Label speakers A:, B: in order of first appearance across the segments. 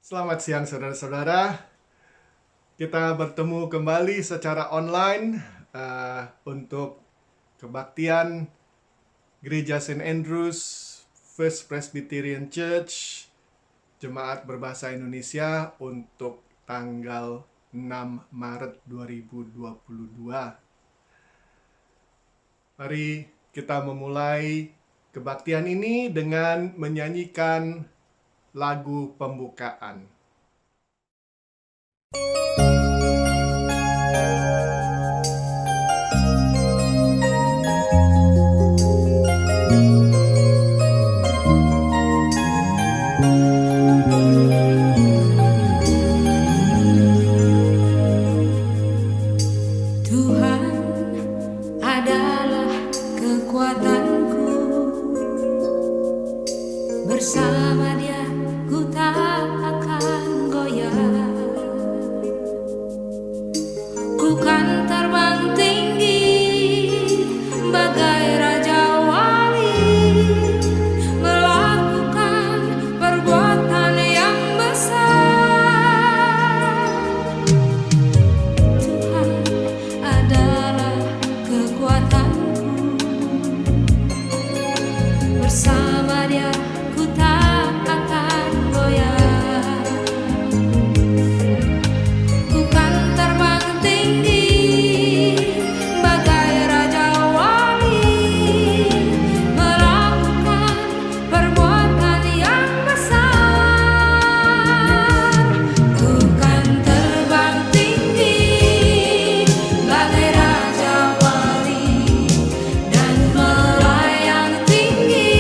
A: Selamat siang saudara-saudara. Kita bertemu kembali secara online untuk kebaktian Gereja St. Andrews First Presbyterian Church Jemaat Berbahasa Indonesia untuk tanggal 6 Maret 2022. Mari kita memulai kebaktian ini dengan menyanyikan lagu pembukaan.
B: Bersama Dia ku tak akan goyah. Ku kan terbang tinggi bagai Raja Wali, melakukan perbuatan yang besar. Tuhan adalah kekuatanku, bersama Dia ku tak akan goyah. Ku kan terbang tinggi bagai Raja Wali, melakukan perbuatan yang besar. Ku kan terbang tinggi bagai Raja Wali dan melayang tinggi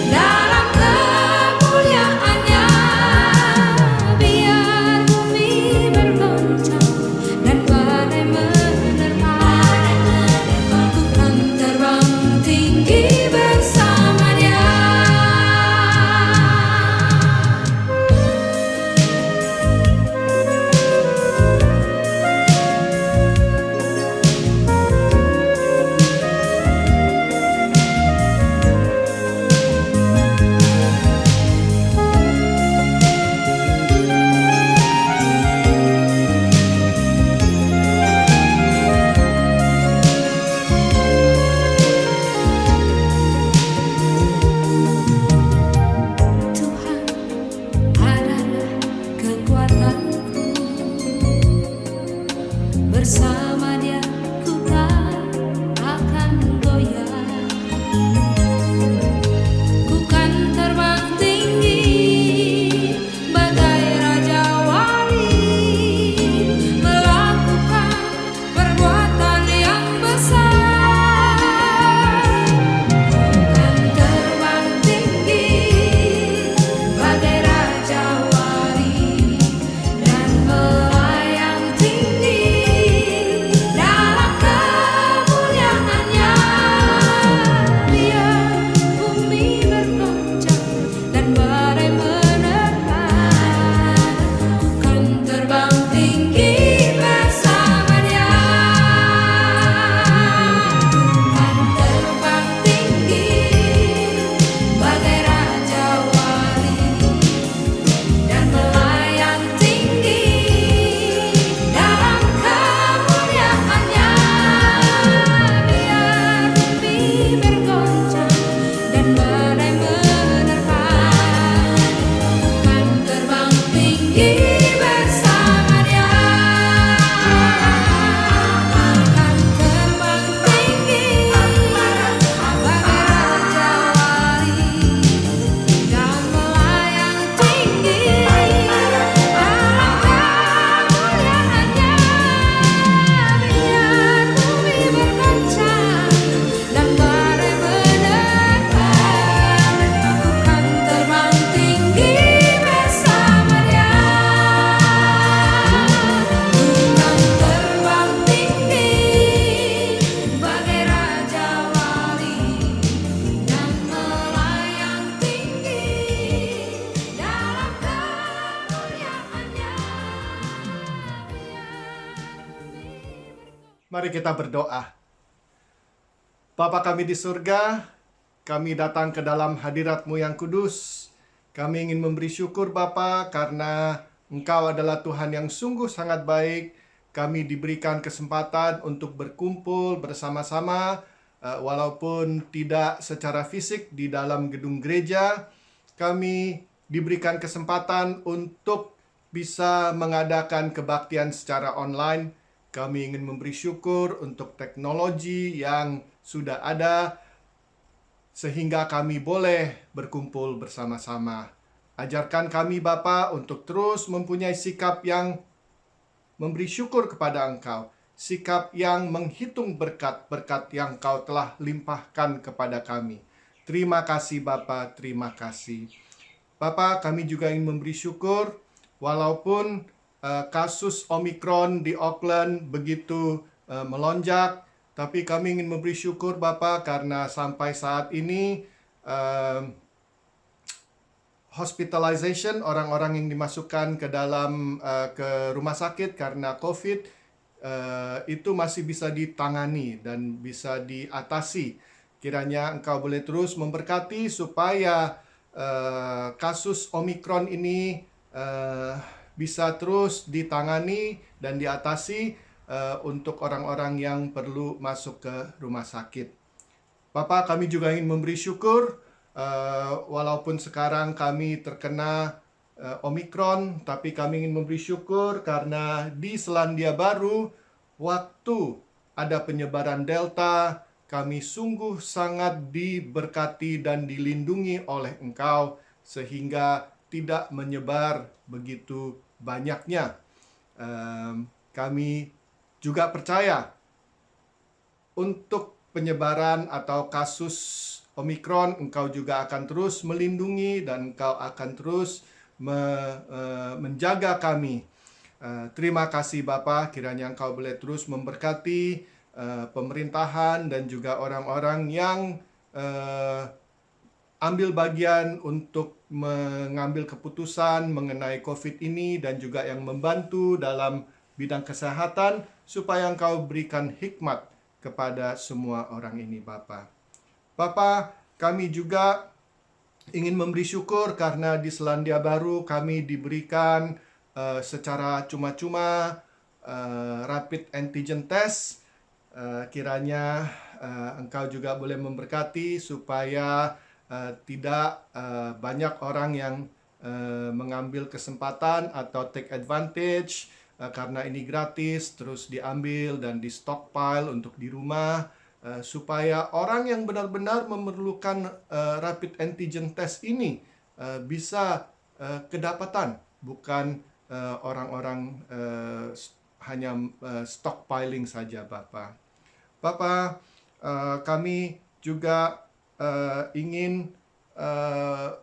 B: dalam kemuliaannya. Biar bumi bergoncang dan badai menerpa, ku kan terbang tinggi bersama Dia. Tuhan adalah kekuatanku, bersama Dia ku tak akan goyah. Ku kan terbang tinggi bagai Raja Wali, melakukan perbuatan yang besar. Ku kan terbang tinggi bagai Raja Wali dan melayang tinggi dalam kemuliaannya. Biar bumi bergoncang dan badai menerpa, ku kan terbang tinggi bersama Dia. Ku kan terbang tinggi bagai Raja Wali dan melayang tinggi dalam kemuliaannya. Biar bumi bergoncang dan badai menerpa, ku kan terbang tinggi bersama Dia. Ku kan terbang tinggi bagai Raja Wali dan melayang tinggi dalam kemuliaannya. Biar bumi bergoncang dan badai menerpa, ku kan terbang tinggi bersama Dia. Ku kan terbang tinggi bagai Raja Wali dan melayang tinggi dalam kemuliaannya.
A: Mari kita berdoa. Bapa kami di surga, kami datang ke dalam hadirat-Mu yang kudus. Kami ingin memberi syukur Bapa karena Engkau adalah Tuhan yang sungguh sangat baik. Kami diberikan kesempatan untuk berkumpul bersama-sama, walaupun tidak secara fisik di dalam gedung gereja. Kami diberikan kesempatan untuk bisa mengadakan kebaktian secara online. Kami ingin memberi syukur untuk teknologi yang sudah ada, sehingga kami boleh berkumpul bersama-sama. Ajarkan kami Bapa untuk terus mempunyai sikap yang memberi syukur kepada Engkau, sikap yang menghitung berkat-berkat yang Kau telah limpahkan kepada kami. Terima kasih Bapa, terima kasih. Bapa, kami juga ingin memberi syukur walaupun kasus Omikron di Auckland begitu melonjak, tapi kami ingin memberi syukur Bapa karena sampai saat ini hospitalization, orang-orang yang dimasukkan ke dalam ke rumah sakit karena COVID itu masih bisa ditangani dan bisa diatasi. Kiranya Engkau boleh terus memberkati supaya kasus Omikron ini bisa terus ditangani dan diatasi untuk orang-orang yang perlu masuk ke rumah sakit. Bapak, kami juga ingin memberi syukur walaupun sekarang kami terkena Omikron, tapi kami ingin memberi syukur karena di Selandia Baru waktu ada penyebaran Delta, kami sungguh sangat diberkati dan dilindungi oleh Engkau sehingga tidak menyebar begitu banyaknya. Kami juga percaya untuk penyebaran atau kasus Omikron, Engkau juga akan terus melindungi dan Engkau akan terus menjaga kami. Terima kasih Bapa, kiranya Engkau boleh terus memberkati pemerintahan dan juga orang-orang yang ambil bagian untuk mengambil keputusan mengenai COVID ini dan juga yang membantu dalam bidang kesehatan supaya Engkau berikan hikmat kepada semua orang ini Bapa. Bapa, kami juga ingin memberi syukur karena di Selandia Baru kami diberikan secara cuma-cuma rapid antigen test. Kiranya Engkau juga boleh memberkati supaya tidak banyak orang yang mengambil kesempatan atau take advantage karena ini gratis terus diambil dan di stockpile untuk di rumah, supaya orang yang benar-benar memerlukan rapid antigen test ini bisa kedapatan, bukan orang-orang hanya stockpiling saja Bapa. Bapa, kami juga ingin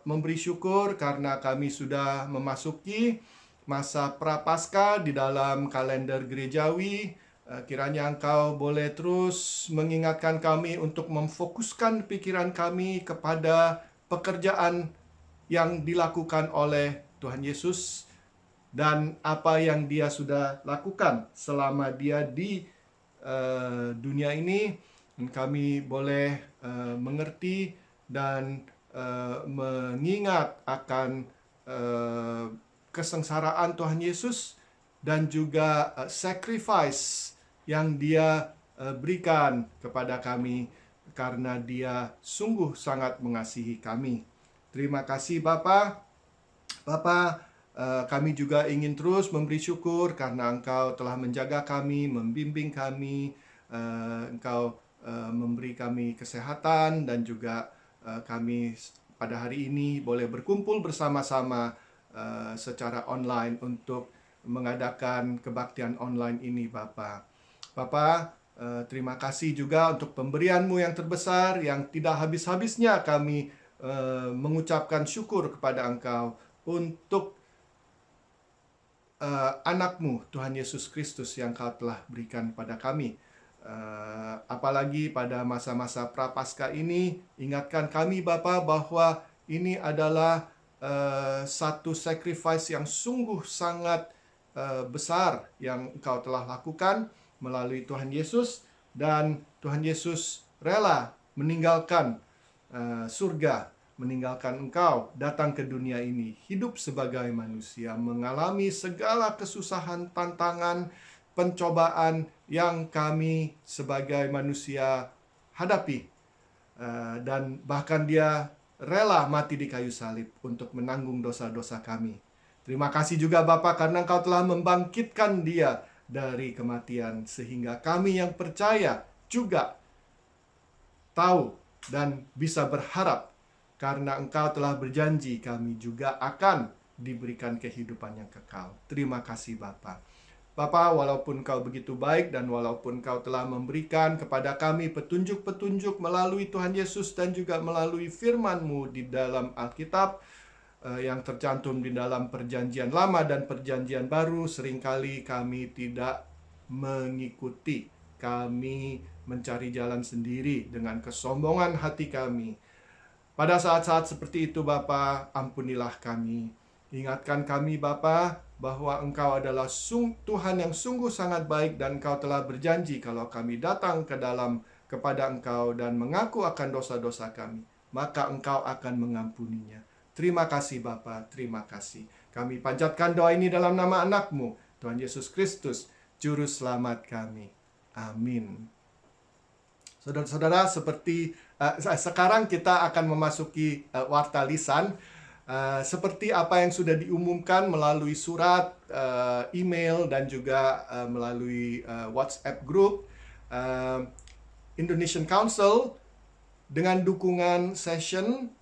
A: memberi syukur karena kami sudah memasuki masa Prapaskah di dalam kalender gerejawi. Kiranya Engkau boleh terus mengingatkan kami untuk memfokuskan pikiran kami kepada pekerjaan yang dilakukan oleh Tuhan Yesus dan apa yang Dia sudah lakukan selama Dia di dunia ini. Kami boleh mengerti dan mengingat akan kesengsaraan Tuhan Yesus dan juga sacrifice yang Dia berikan kepada kami karena Dia sungguh sangat mengasihi kami. Terima kasih Bapa. Bapa, kami juga ingin terus memberi syukur karena Engkau telah menjaga kami, membimbing kami, Engkau memberi kami kesehatan dan juga kami pada hari ini boleh berkumpul bersama-sama secara online untuk mengadakan kebaktian online ini Bapa. Bapa, terima kasih juga untuk pemberian-Mu yang terbesar yang tidak habis-habisnya kami mengucapkan syukur kepada Engkau untuk anak-Mu Tuhan Yesus Kristus yang Kau telah berikan pada kami. Apalagi pada masa-masa Prapaskah ini, ingatkan kami Bapa bahwa ini adalah satu sacrifice yang sungguh sangat besar yang Engkau telah lakukan melalui Tuhan Yesus, dan Tuhan Yesus rela meninggalkan surga meninggalkan Engkau, datang ke dunia ini, hidup sebagai manusia, mengalami segala kesusahan, tantangan, pencobaan yang kami sebagai manusia hadapi. Dan bahkan dia rela mati di kayu salib untuk menanggung dosa-dosa kami. Terima kasih juga Bapa karena Engkau telah membangkitkan dia dari kematian, sehingga kami yang percaya juga tahu dan bisa berharap karena Engkau telah berjanji kami juga akan diberikan kehidupan yang kekal. Terima kasih Bapa. Bapa, walaupun Kau begitu baik dan walaupun Kau telah memberikan kepada kami petunjuk-petunjuk melalui Tuhan Yesus dan juga melalui firman-Mu di dalam Alkitab yang tercantum di dalam Perjanjian Lama dan Perjanjian Baru, seringkali kami tidak mengikuti. Kami mencari jalan sendiri dengan kesombongan hati kami. Pada saat-saat seperti itu Bapa, ampunilah kami. Ingatkan kami Bapa bahwa Engkau adalah Tuhan yang sungguh sangat baik dan Engkau telah berjanji kalau kami datang kepada Engkau dan mengaku akan dosa-dosa kami, maka Engkau akan mengampuninya. Terima kasih Bapa, terima kasih. Kami panjatkan doa ini dalam nama anak-Mu, Tuhan Yesus Kristus, Juru Selamat kami. Amin. Saudara-saudara, seperti sekarang kita akan memasuki warta lisan. Seperti apa yang sudah diumumkan melalui surat, email, dan juga melalui WhatsApp group, Indonesian Council dengan dukungan session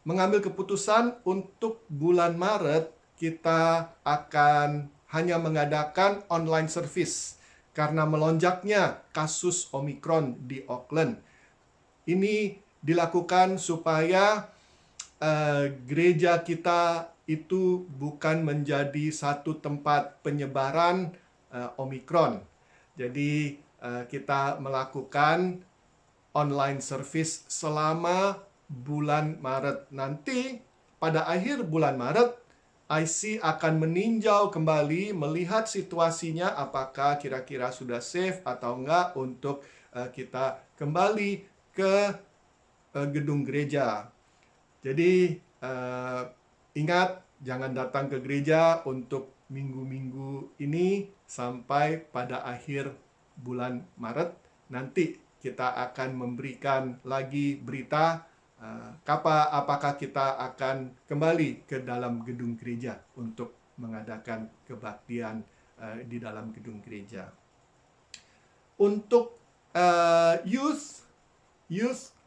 A: mengambil keputusan untuk bulan Maret kita akan hanya mengadakan online service karena melonjaknya kasus Omikron di Auckland. Ini dilakukan supaya gereja kita itu bukan menjadi satu tempat penyebaran Omikron. Jadi kita melakukan online service selama bulan Maret. Nanti pada akhir bulan Maret, IC akan meninjau kembali, melihat situasinya apakah kira-kira sudah safe atau enggak untuk kita kembali ke gedung gereja. Jadi ingat, jangan datang ke gereja untuk minggu-minggu ini sampai pada akhir bulan Maret. Nanti kita akan memberikan lagi berita apakah kita akan kembali ke dalam gedung gereja untuk mengadakan kebaktian di dalam gedung gereja. Untuk youth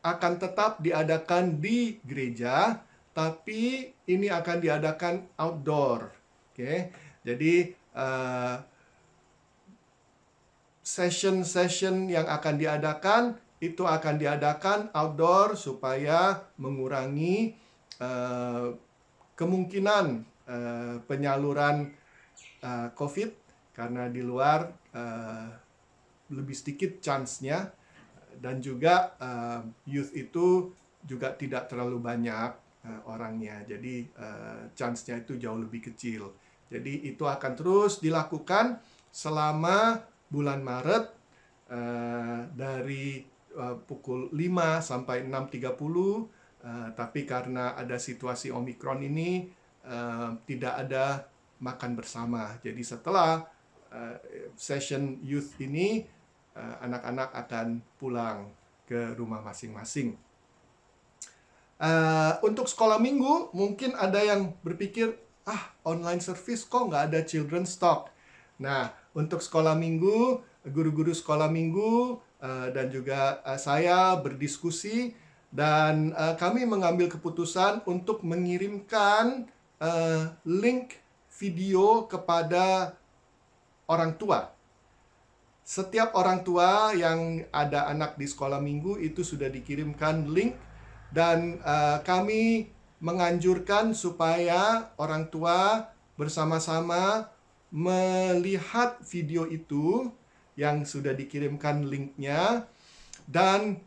A: akan tetap diadakan di gereja, tapi ini akan diadakan outdoor. Oke, jadi session-session yang akan diadakan itu akan diadakan outdoor supaya mengurangi kemungkinan penyaluran COVID, karena di luar lebih sedikit chance-nya. Dan juga youth itu juga tidak terlalu banyak orangnya, jadi chance-nya itu jauh lebih kecil. Jadi itu akan terus dilakukan selama bulan Maret dari pukul 5 sampai 6.30, tapi karena ada situasi Omikron ini tidak ada makan bersama. Jadi setelah session youth ini, anak-anak akan pulang ke rumah masing-masing. Untuk sekolah minggu, mungkin ada yang berpikir, online service kok nggak ada children's talk. Nah, untuk sekolah minggu, guru-guru sekolah minggu dan juga saya berdiskusi, dan kami mengambil keputusan untuk mengirimkan link video kepada orang tua. Setiap orang tua yang ada anak di sekolah minggu itu sudah dikirimkan link, dan kami menganjurkan supaya orang tua bersama-sama melihat video itu yang sudah dikirimkan linknya, dan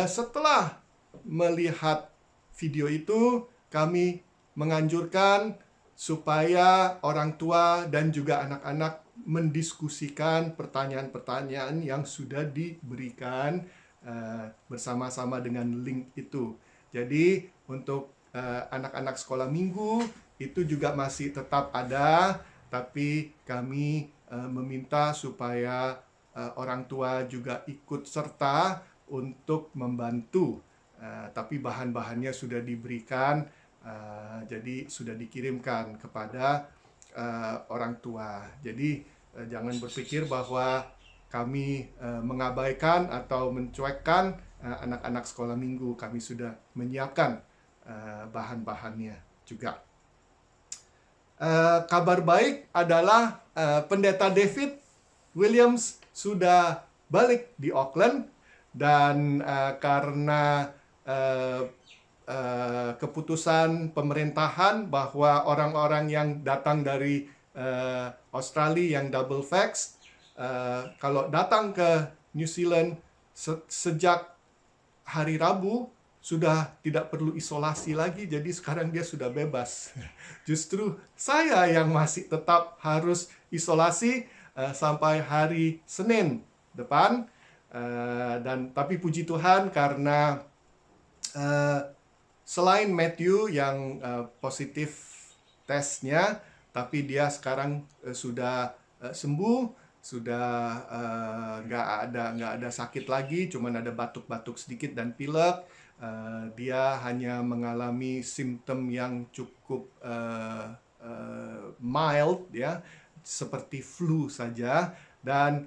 A: setelah melihat video itu kami menganjurkan supaya orang tua dan juga anak-anak mendiskusikan pertanyaan-pertanyaan yang sudah diberikan bersama-sama dengan link itu. Jadi untuk anak-anak sekolah minggu itu juga masih tetap ada, tapi kami meminta supaya orang tua juga ikut serta untuk membantu. Tapi bahan-bahannya sudah diberikan, jadi sudah dikirimkan kepada orang tua. Jadi jangan berpikir bahwa kami mengabaikan atau mencuekkan anak-anak sekolah minggu. Kami sudah menyiapkan bahan-bahannya juga. Kabar baik adalah Pendeta David Williams sudah balik di Auckland, dan karena keputusan pemerintahan bahwa orang-orang yang datang dari Australia yang double vax, kalau datang ke New Zealand sejak hari Rabu sudah tidak perlu isolasi lagi, jadi sekarang dia sudah bebas. Justru saya yang masih tetap harus isolasi sampai hari Senin depan. Dan tapi puji Tuhan karena selain Matthew yang positif tesnya, tapi dia sekarang sudah sembuh, sudah nggak ada sakit lagi, cuman ada batuk-batuk sedikit dan pilek. Dia hanya mengalami simptom yang cukup mild, ya, seperti flu saja. Dan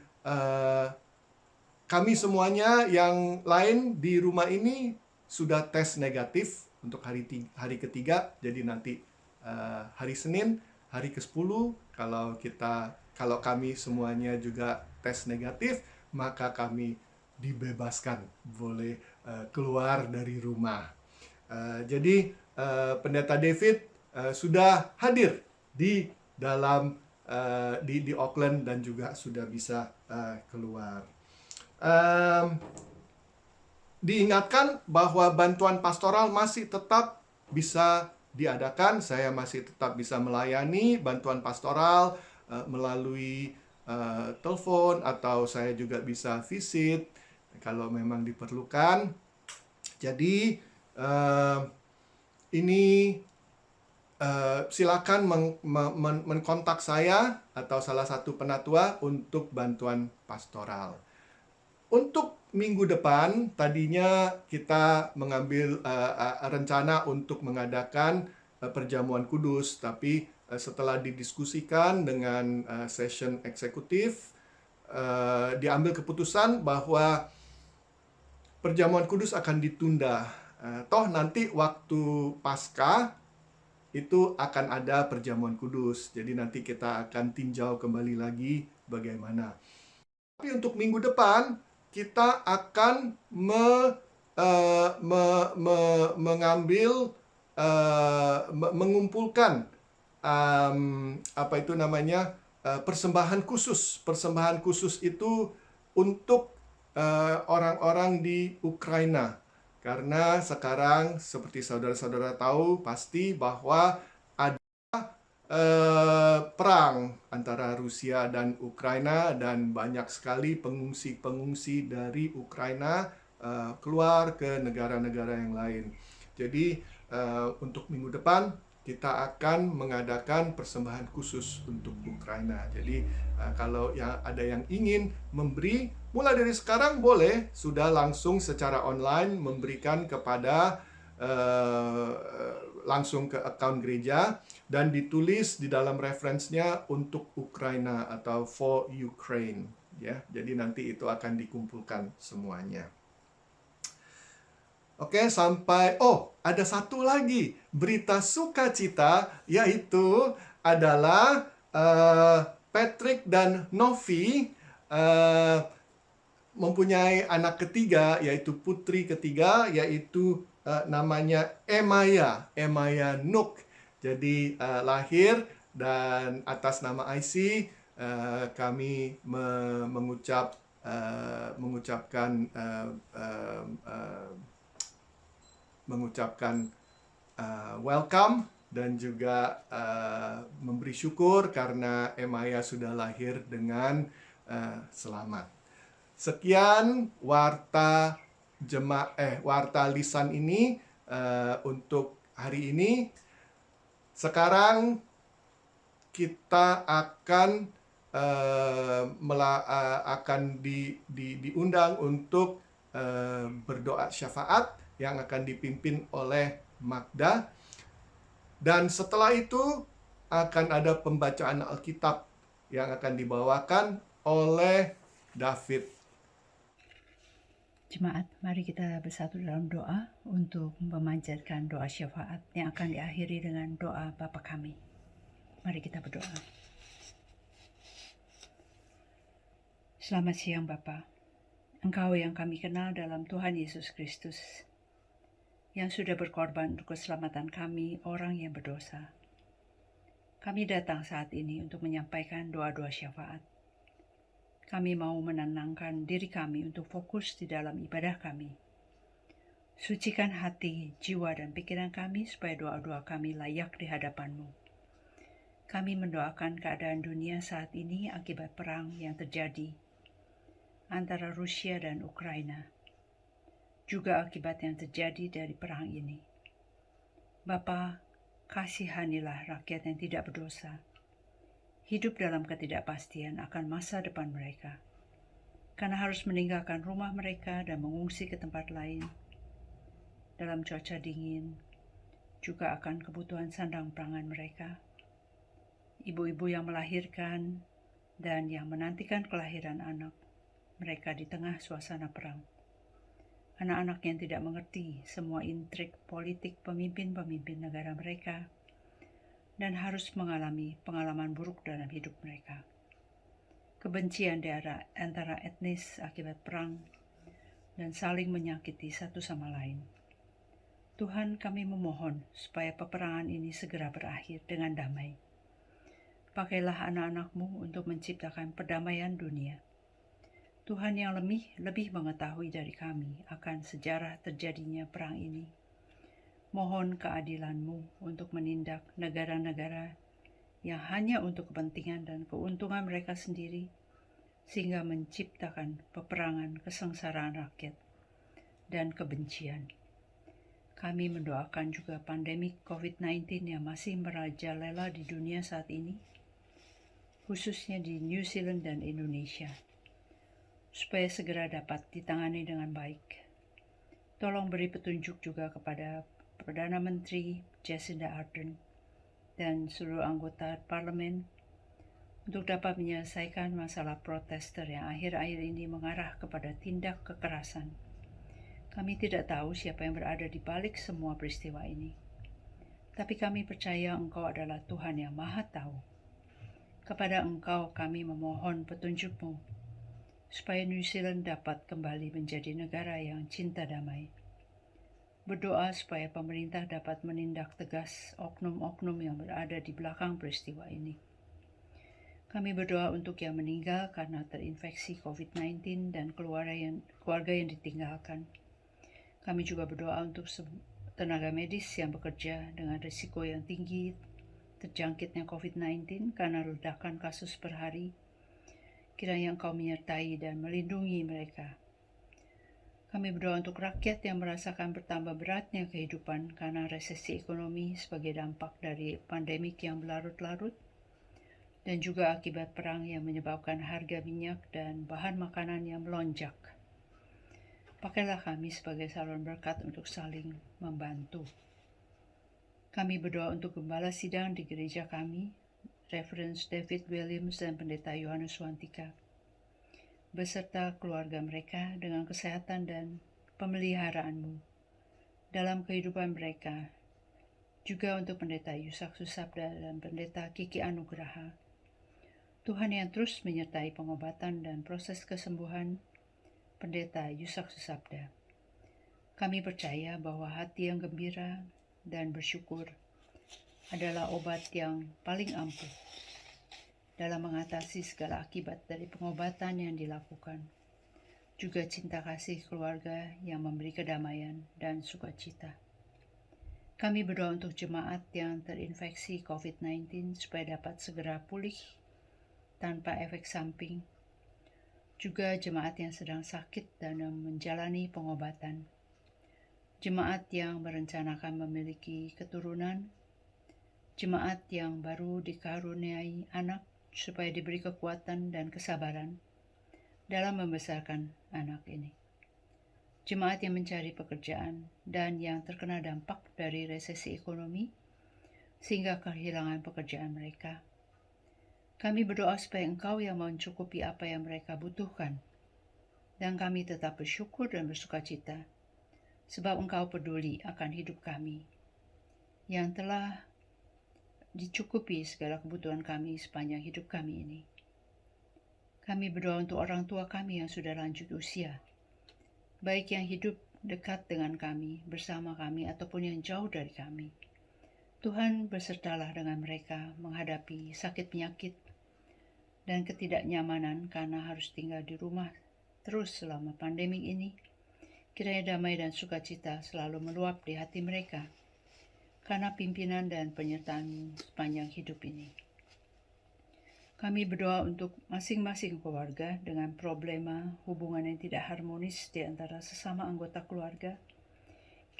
A: kami semuanya yang lain di rumah ini sudah tes negatif untuk hari ketiga. Jadi nanti hari Senin, hari ke-10, kalau kami semuanya juga tes negatif, maka kami dibebaskan, boleh keluar dari rumah. Jadi Pendeta David sudah hadir di dalam di Auckland dan juga sudah bisa keluar. Diingatkan bahwa bantuan pastoral masih tetap bisa diadakan. Saya masih tetap bisa melayani bantuan pastoral melalui telepon, atau saya juga bisa visit kalau memang diperlukan. Jadi ini silakan menkontak saya atau salah satu penatua untuk bantuan pastoral. Untuk minggu depan, tadinya kita mengambil rencana untuk mengadakan perjamuan kudus, tapi setelah didiskusikan dengan session eksekutif, diambil keputusan bahwa perjamuan kudus akan ditunda. Toh nanti waktu Paskah itu akan ada perjamuan kudus, jadi nanti kita akan tinjau kembali lagi bagaimana. Tapi untuk minggu depan, kita akan mengumpulkan persembahan khusus. Persembahan khusus itu untuk orang-orang di Ukraina. Karena sekarang seperti saudara-saudara tahu pasti bahwa perang antara Rusia dan Ukraina, dan banyak sekali pengungsi-pengungsi dari Ukraina keluar ke negara-negara yang lain. Jadi untuk minggu depan kita akan mengadakan persembahan khusus untuk Ukraina. Jadi kalau ada yang ingin memberi, mulai dari sekarang boleh sudah langsung secara online memberikan kepada langsung ke account gereja, dan ditulis di dalam referensinya untuk Ukraina atau for Ukraine, ya. Jadi nanti itu akan dikumpulkan semuanya. Oke, ada satu lagi berita sukacita, yaitu adalah Patrick dan Novi mempunyai anak ketiga, yaitu putri ketiga, yaitu namanya Emaya Nook. Jadi lahir, dan atas nama IC kami mengucapkan welcome, dan juga memberi syukur karena Emaya sudah lahir dengan selamat. Sekian warta lisan ini. untuk hari ini. Sekarang kita akan diundang untuk berdoa syafaat yang akan dipimpin oleh Magda. Dan setelah itu akan ada pembacaan Alkitab yang akan dibawakan oleh David.
C: Jemaat, mari kita bersatu dalam doa untuk memanjatkan doa syafaat yang akan diakhiri dengan doa Bapa kami. Mari kita berdoa. Selamat siang Bapa. Engkau yang kami kenal dalam Tuhan Yesus Kristus, yang sudah berkorban untuk keselamatan kami, orang yang berdosa. Kami datang saat ini untuk menyampaikan doa-doa syafaat. Kami mau menenangkan diri kami untuk fokus di dalam ibadah kami. Sucikan hati, jiwa, dan pikiran kami supaya doa-doa kami layak di hadapan-Mu. Kami mendoakan keadaan dunia saat ini akibat perang yang terjadi antara Rusia dan Ukraina, juga akibat yang terjadi dari perang ini. Bapa, kasihanilah rakyat yang tidak berdosa, hidup dalam ketidakpastian akan masa depan mereka, karena harus meninggalkan rumah mereka dan mengungsi ke tempat lain dalam cuaca dingin, juga akan kebutuhan sandang pangan mereka. Ibu-ibu yang melahirkan dan yang menantikan kelahiran anak mereka di tengah suasana perang. Anak-anak yang tidak mengerti semua intrik politik pemimpin-pemimpin negara mereka dan harus mengalami pengalaman buruk dalam hidup mereka. Kebencian antara etnis akibat perang dan saling menyakiti satu sama lain. Tuhan, kami memohon supaya peperangan ini segera berakhir dengan damai. Pakailah anak-anak-Mu untuk menciptakan perdamaian dunia. Tuhan yang lebih mengetahui dari kami akan sejarah terjadinya perang ini. Mohon keadilan-Mu untuk menindak negara-negara yang hanya untuk kepentingan dan keuntungan mereka sendiri, sehingga menciptakan peperangan, kesengsaraan rakyat, dan kebencian. Kami mendoakan juga pandemi COVID-19 yang masih merajalela di dunia saat ini, khususnya di New Zealand dan Indonesia, supaya segera dapat ditangani dengan baik. Tolong beri petunjuk juga kepada Perdana Menteri Jacinda Ardern dan seluruh anggota parlemen untuk dapat menyelesaikan masalah protester yang akhir-akhir ini mengarah kepada tindak kekerasan. Kami tidak tahu siapa yang berada di balik semua peristiwa ini, tapi kami percaya Engkau adalah Tuhan yang Maha Tahu. Kepada Engkau kami memohon petunjuk-Mu, supaya New Zealand dapat kembali menjadi negara yang cinta damai. Berdoa supaya pemerintah dapat menindak tegas oknum-oknum yang berada di belakang peristiwa ini. Kami berdoa untuk yang meninggal karena terinfeksi COVID-19 dan keluarga yang ditinggalkan. Kami juga berdoa untuk tenaga medis yang bekerja dengan risiko yang tinggi terjangkitnya COVID-19 karena ledakan kasus per hari. Kiranya Engkau menyertai dan melindungi mereka. Kami berdoa untuk rakyat yang merasakan bertambah beratnya kehidupan karena resesi ekonomi sebagai dampak dari pandemik yang berlarut-larut dan juga akibat perang yang menyebabkan harga minyak dan bahan makanan yang melonjak. Pakailah kami sebagai saluran berkat untuk saling membantu. Kami berdoa untuk gembala sidang di gereja kami, Reverend David Williams dan Pendeta Yohanes Wantika, beserta keluarga mereka dengan kesehatan dan pemeliharaan-Mu dalam kehidupan mereka, juga untuk Pendeta Yusak Susabda dan Pendeta Kiki Anugraha. Tuhan yang terus menyertai pengobatan dan proses kesembuhan Pendeta Yusak Susabda. Kami percaya bahwa hati yang gembira dan bersyukur adalah obat yang paling ampuh dalam mengatasi segala akibat dari pengobatan yang dilakukan, juga cinta kasih keluarga yang memberi kedamaian dan sukacita. Kami berdoa untuk jemaat yang terinfeksi COVID-19 supaya dapat segera pulih tanpa efek samping, juga jemaat yang sedang sakit dan menjalani pengobatan. jemaat yang merencanakan memiliki keturunan, jemaat yang baru dikaruniai anak supaya diberi kekuatan dan kesabaran dalam membesarkan anak ini. Jemaat yang mencari pekerjaan dan yang terkena dampak dari resesi ekonomi sehingga kehilangan pekerjaan mereka. Kami berdoa supaya Engkau yang mencukupi apa yang mereka butuhkan, dan kami tetap bersyukur dan bersukacita sebab Engkau peduli akan hidup kami yang telah dicukupi segala kebutuhan kami sepanjang hidup kami ini. Kami berdoa untuk orang tua kami yang sudah lanjut usia, baik yang hidup dekat dengan kami, bersama kami, ataupun yang jauh dari kami. Tuhan bersertalah dengan mereka menghadapi sakit penyakit dan ketidaknyamanan karena harus tinggal di rumah terus selama pandemi ini. Kiranya damai dan sukacita selalu meluap di hati mereka karena pimpinan dan penyertaan sepanjang hidup ini. Kami berdoa untuk masing-masing keluarga dengan problema hubungan yang tidak harmonis di antara sesama anggota keluarga.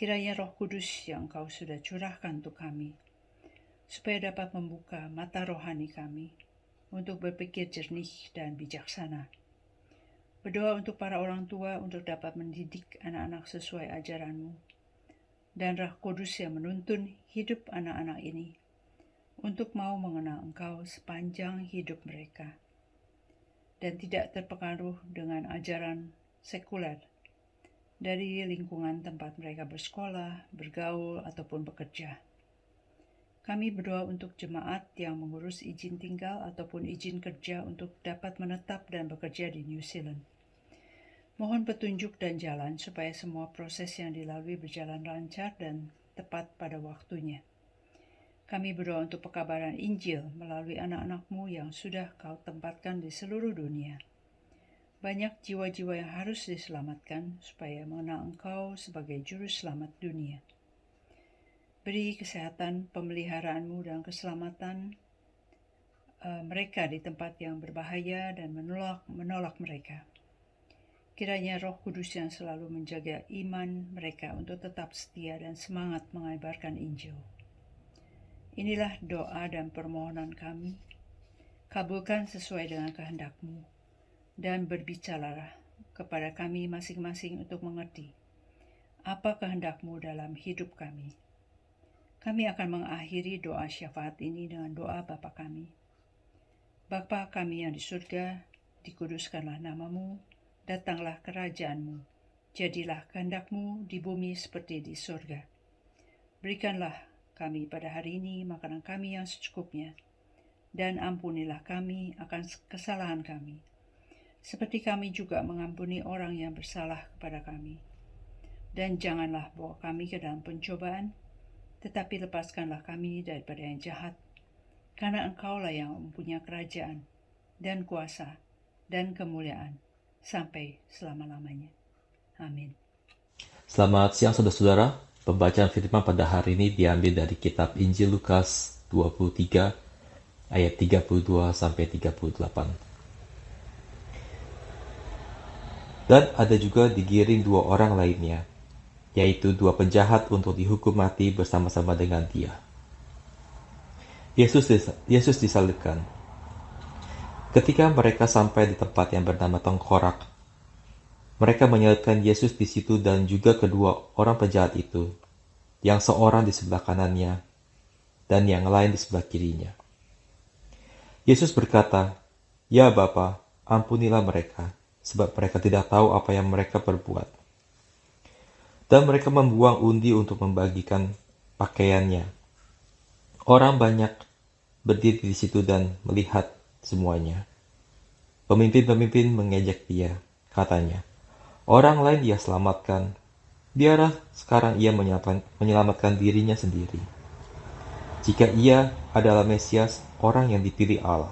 C: Kiranya Roh Kudus yang Engkau sudah curahkan untuk kami, supaya dapat membuka mata rohani kami untuk berpikir jernih dan bijaksana. Berdoa untuk para orang tua untuk dapat mendidik anak-anak sesuai ajaran-Mu, dan Roh Kudus yang menuntun hidup anak-anak ini untuk mau mengenal Engkau sepanjang hidup mereka, dan tidak terpengaruh dengan ajaran sekuler dari lingkungan tempat mereka bersekolah, bergaul, ataupun bekerja. Kami berdoa untuk jemaat yang mengurus izin tinggal ataupun izin kerja untuk dapat menetap dan bekerja di New Zealand. Mohon petunjuk dan jalan supaya semua proses yang dilalui berjalan lancar dan tepat pada waktunya. Kami berdoa untuk pekabaran Injil melalui anak-anak-Mu yang sudah Kau tempatkan di seluruh dunia. Banyak jiwa-jiwa yang harus diselamatkan supaya mengenal Engkau sebagai Juru Selamat dunia. Beri kesehatan, pemeliharaan-Mu dan keselamatan mereka di tempat yang berbahaya dan menolak mereka. Kiranya Roh Kudus yang selalu menjaga iman mereka untuk tetap setia dan semangat mengabarkan Injil. Inilah doa dan permohonan kami. Kabulkan sesuai dengan kehendak-Mu dan berbicaralah kepada kami masing-masing untuk mengerti apa kehendak-Mu dalam hidup kami. Kami akan mengakhiri doa syafaat ini dengan doa Bapa kami. Bapa kami yang di surga, dikuduskanlah nama-Mu, datanglah kerajaan-Mu, jadilah kehendak-Mu di bumi seperti di surga. Berikanlah kami pada hari ini makanan kami yang secukupnya, dan ampunilah kami akan kesalahan kami, seperti kami juga mengampuni orang yang bersalah kepada kami. Dan janganlah bawa kami ke dalam pencobaan, tetapi lepaskanlah kami daripada yang jahat, karena Engkaulah yang mempunyai kerajaan, dan kuasa, dan kemuliaan, sampai selama-lamanya. Amin.
D: Selamat siang saudara-saudara. Pembacaan firman pada hari ini diambil dari kitab Injil Lukas 23 ayat 32 sampai 38. Dan ada juga digiring 2 orang lainnya, yaitu 2 penjahat untuk dihukum mati bersama-sama dengan dia. Yesus disalibkan. Ketika mereka sampai di tempat yang bernama Tengkorak, mereka menyalibkan Yesus di situ dan juga kedua orang penjahat itu, yang seorang di sebelah kanannya dan yang lain di sebelah kirinya. Yesus berkata, "Ya Bapa, ampunilah mereka, sebab mereka tidak tahu apa yang mereka perbuat." Dan mereka membuang undi untuk membagikan pakaiannya. Orang banyak berdiri di situ dan melihat semuanya. Pemimpin-pemimpin mengejek dia, katanya, "Orang lain dia selamatkan, biarlah sekarang ia menyelamatkan dirinya sendiri. Jika ia adalah Mesias, orang yang dipilih Allah."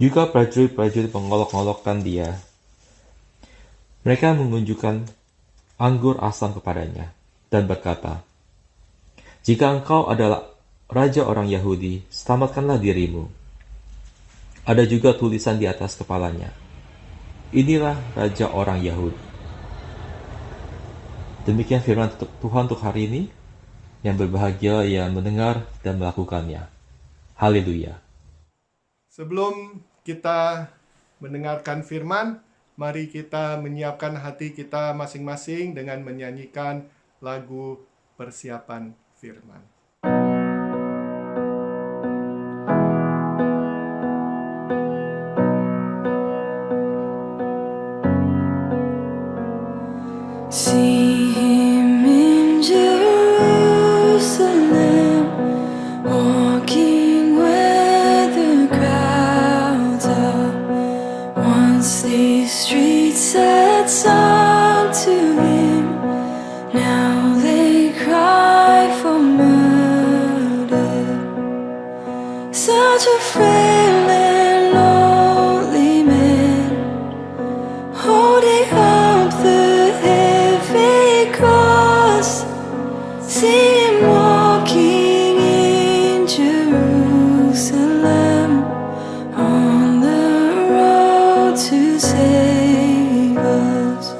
D: Juga prajurit-prajurit mengolok-olokkan dia. Mereka menunjukkan anggur asam kepadanya dan berkata, "Jika engkau adalah Raja orang Yahudi, selamatkanlah dirimu." Ada juga tulisan di atas kepalanya, "Inilah Raja orang Yahudi." Demikian firman Tuhan untuk hari ini, yang berbahagia yang mendengar dan melakukannya. Haleluya.
A: Sebelum kita mendengarkan firman, mari kita menyiapkan hati kita masing-masing dengan menyanyikan lagu persiapan firman.
B: See him in Jerusalem, walking where the crowds are. Once these streets had sung to him, now they cry for murder. Such a frail and lonely man, holding up the heavy cross. See him walking in Jerusalem, on the road to save us.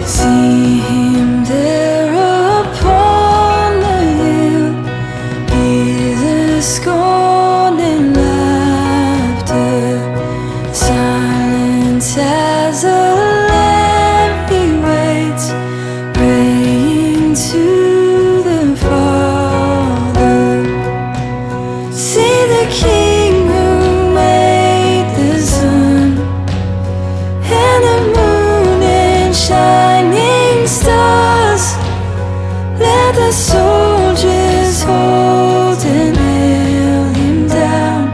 B: See him there upon the hill, hear the scorn and laughter. Silent as a lamb he waits, praying to the Father. See the King who made the sun and the moon and shining stars. Let the soldiers hold and nail him down,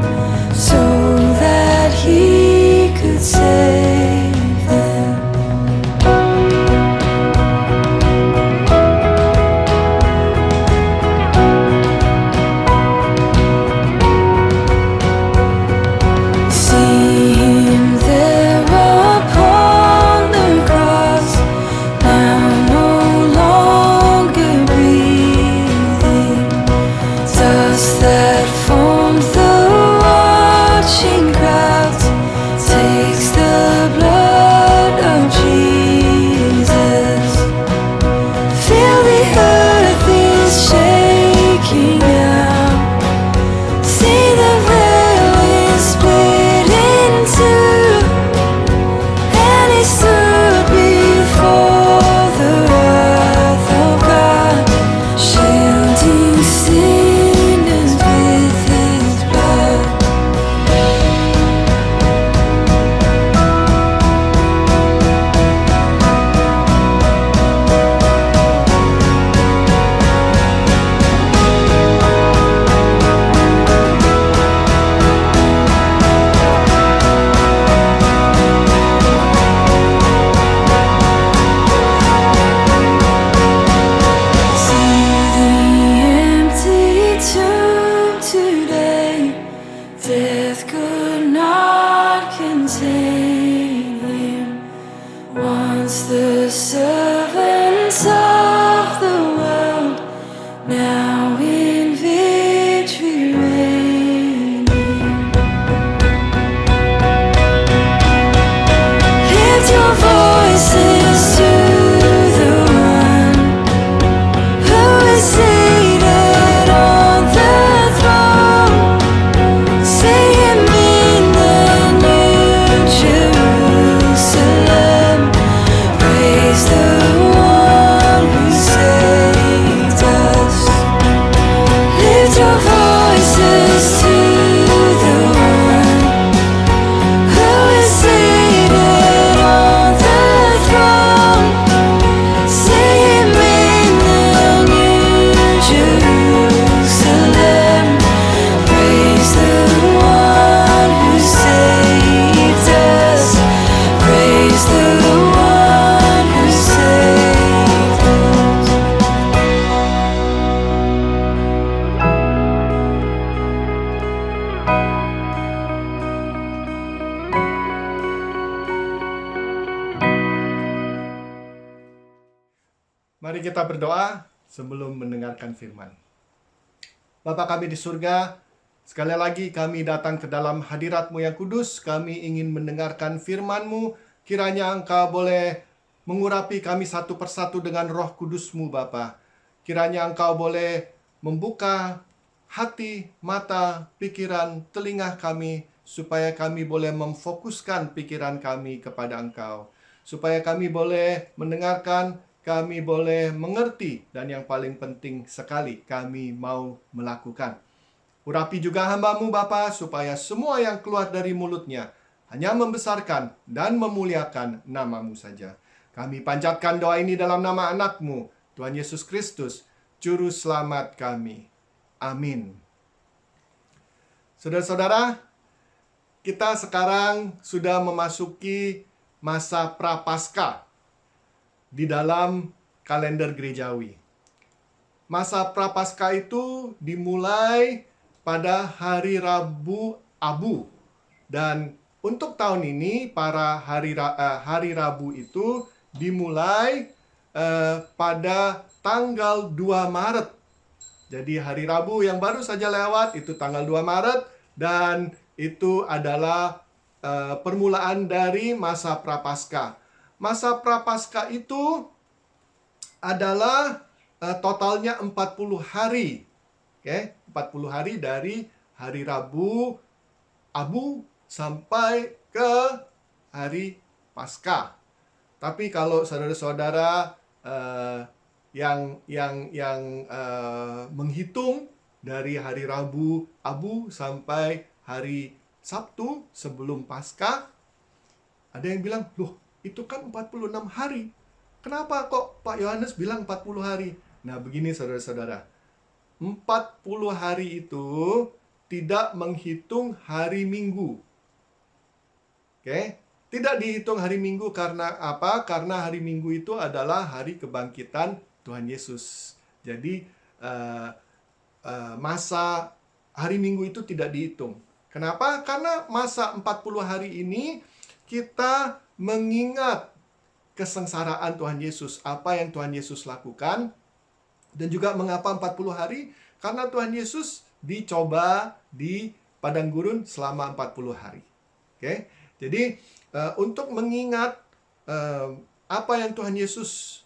B: so that he could save them. See him there upon the cross, now no longer breathing. Dust that formed the watching crowds takes the blood of Jesus. Feel the earth is shaking now. See the veil is split in two, and he stood before the wrath of God, shielding sinners with his blood. See the empty tomb today, death could not contain him. Once the servants of the world, now in victory reigning. Lift your voices to the one who is seated on the throne. See him in the new Jerusalem. Praise the one who saved us. Lift your voices to the one who is seated on the throne. See him in the new Jerusalem. Praise the one who saved us. Praise the one who saved us.
A: Mari kita berdoa sebelum mendengarkan firman. Bapa kami di surga, sekali lagi kami datang ke dalam hadirat-Mu yang kudus. Kami ingin mendengarkan firman-Mu. Kiranya Engkau boleh mengurapi kami satu persatu dengan roh kudus-Mu, Bapa. Kiranya Engkau boleh membuka hati, mata, pikiran, telinga kami, supaya kami boleh memfokuskan pikiran kami kepada Engkau. Supaya kami boleh mendengarkan, kami boleh mengerti, dan yang paling penting sekali, kami mau melakukan. Urapi juga hamba-Mu Bapa, supaya semua yang keluar dari mulutnya hanya membesarkan dan memuliakan nama-Mu saja. Kami panjatkan doa ini dalam nama anak-Mu, Tuhan Yesus Kristus, Juru Selamat kami. Amin. Saudara-saudara, kita sekarang sudah memasuki masa Prapaskah di dalam kalender gerejawi. Masa Prapaskah itu dimulai pada hari Rabu Abu. Dan untuk tahun ini, para hari Rabu itu dimulai pada tanggal 2 Maret. Jadi hari Rabu yang baru saja lewat itu tanggal 2 Maret. Dan itu adalah permulaan dari masa Prapaskah. Masa Prapaskah itu adalah totalnya 40 hari. Oke, 40 hari dari hari Rabu Abu sampai ke hari Paskah. Tapi kalau saudara-saudara yang menghitung dari hari Rabu Abu sampai hari Sabtu sebelum Paskah, ada yang bilang, loh itu kan 46 hari. Kenapa kok Pak Yohanes bilang 40 hari? Nah begini saudara-saudara, 40 hari itu tidak menghitung hari Minggu. Oke? Tidak dihitung hari Minggu karena apa? Karena hari Minggu itu adalah hari kebangkitan Tuhan Yesus. Jadi masa hari Minggu itu tidak dihitung. Kenapa? Karena masa 40 hari ini kita mengingat kesengsaraan Tuhan Yesus, apa yang Tuhan Yesus lakukan, dan juga mengapa 40 hari? Karena Tuhan Yesus dicoba di padang gurun selama 40 hari. Oke? Jadi untuk mengingat apa yang Tuhan Yesus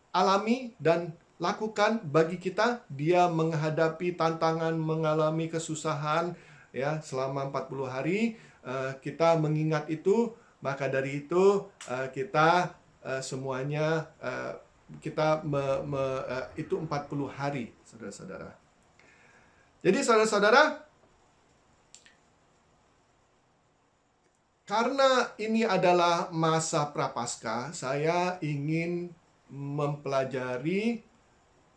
A: alami dan lakukan bagi kita, dia menghadapi tantangan, mengalami kesusahan ya selama 40 hari, kita mengingat itu, maka dari itu kita semuanya kita itu 40 hari, saudara-saudara. Jadi saudara-saudara, karena ini adalah masa Prapaskah, saya ingin mempelajari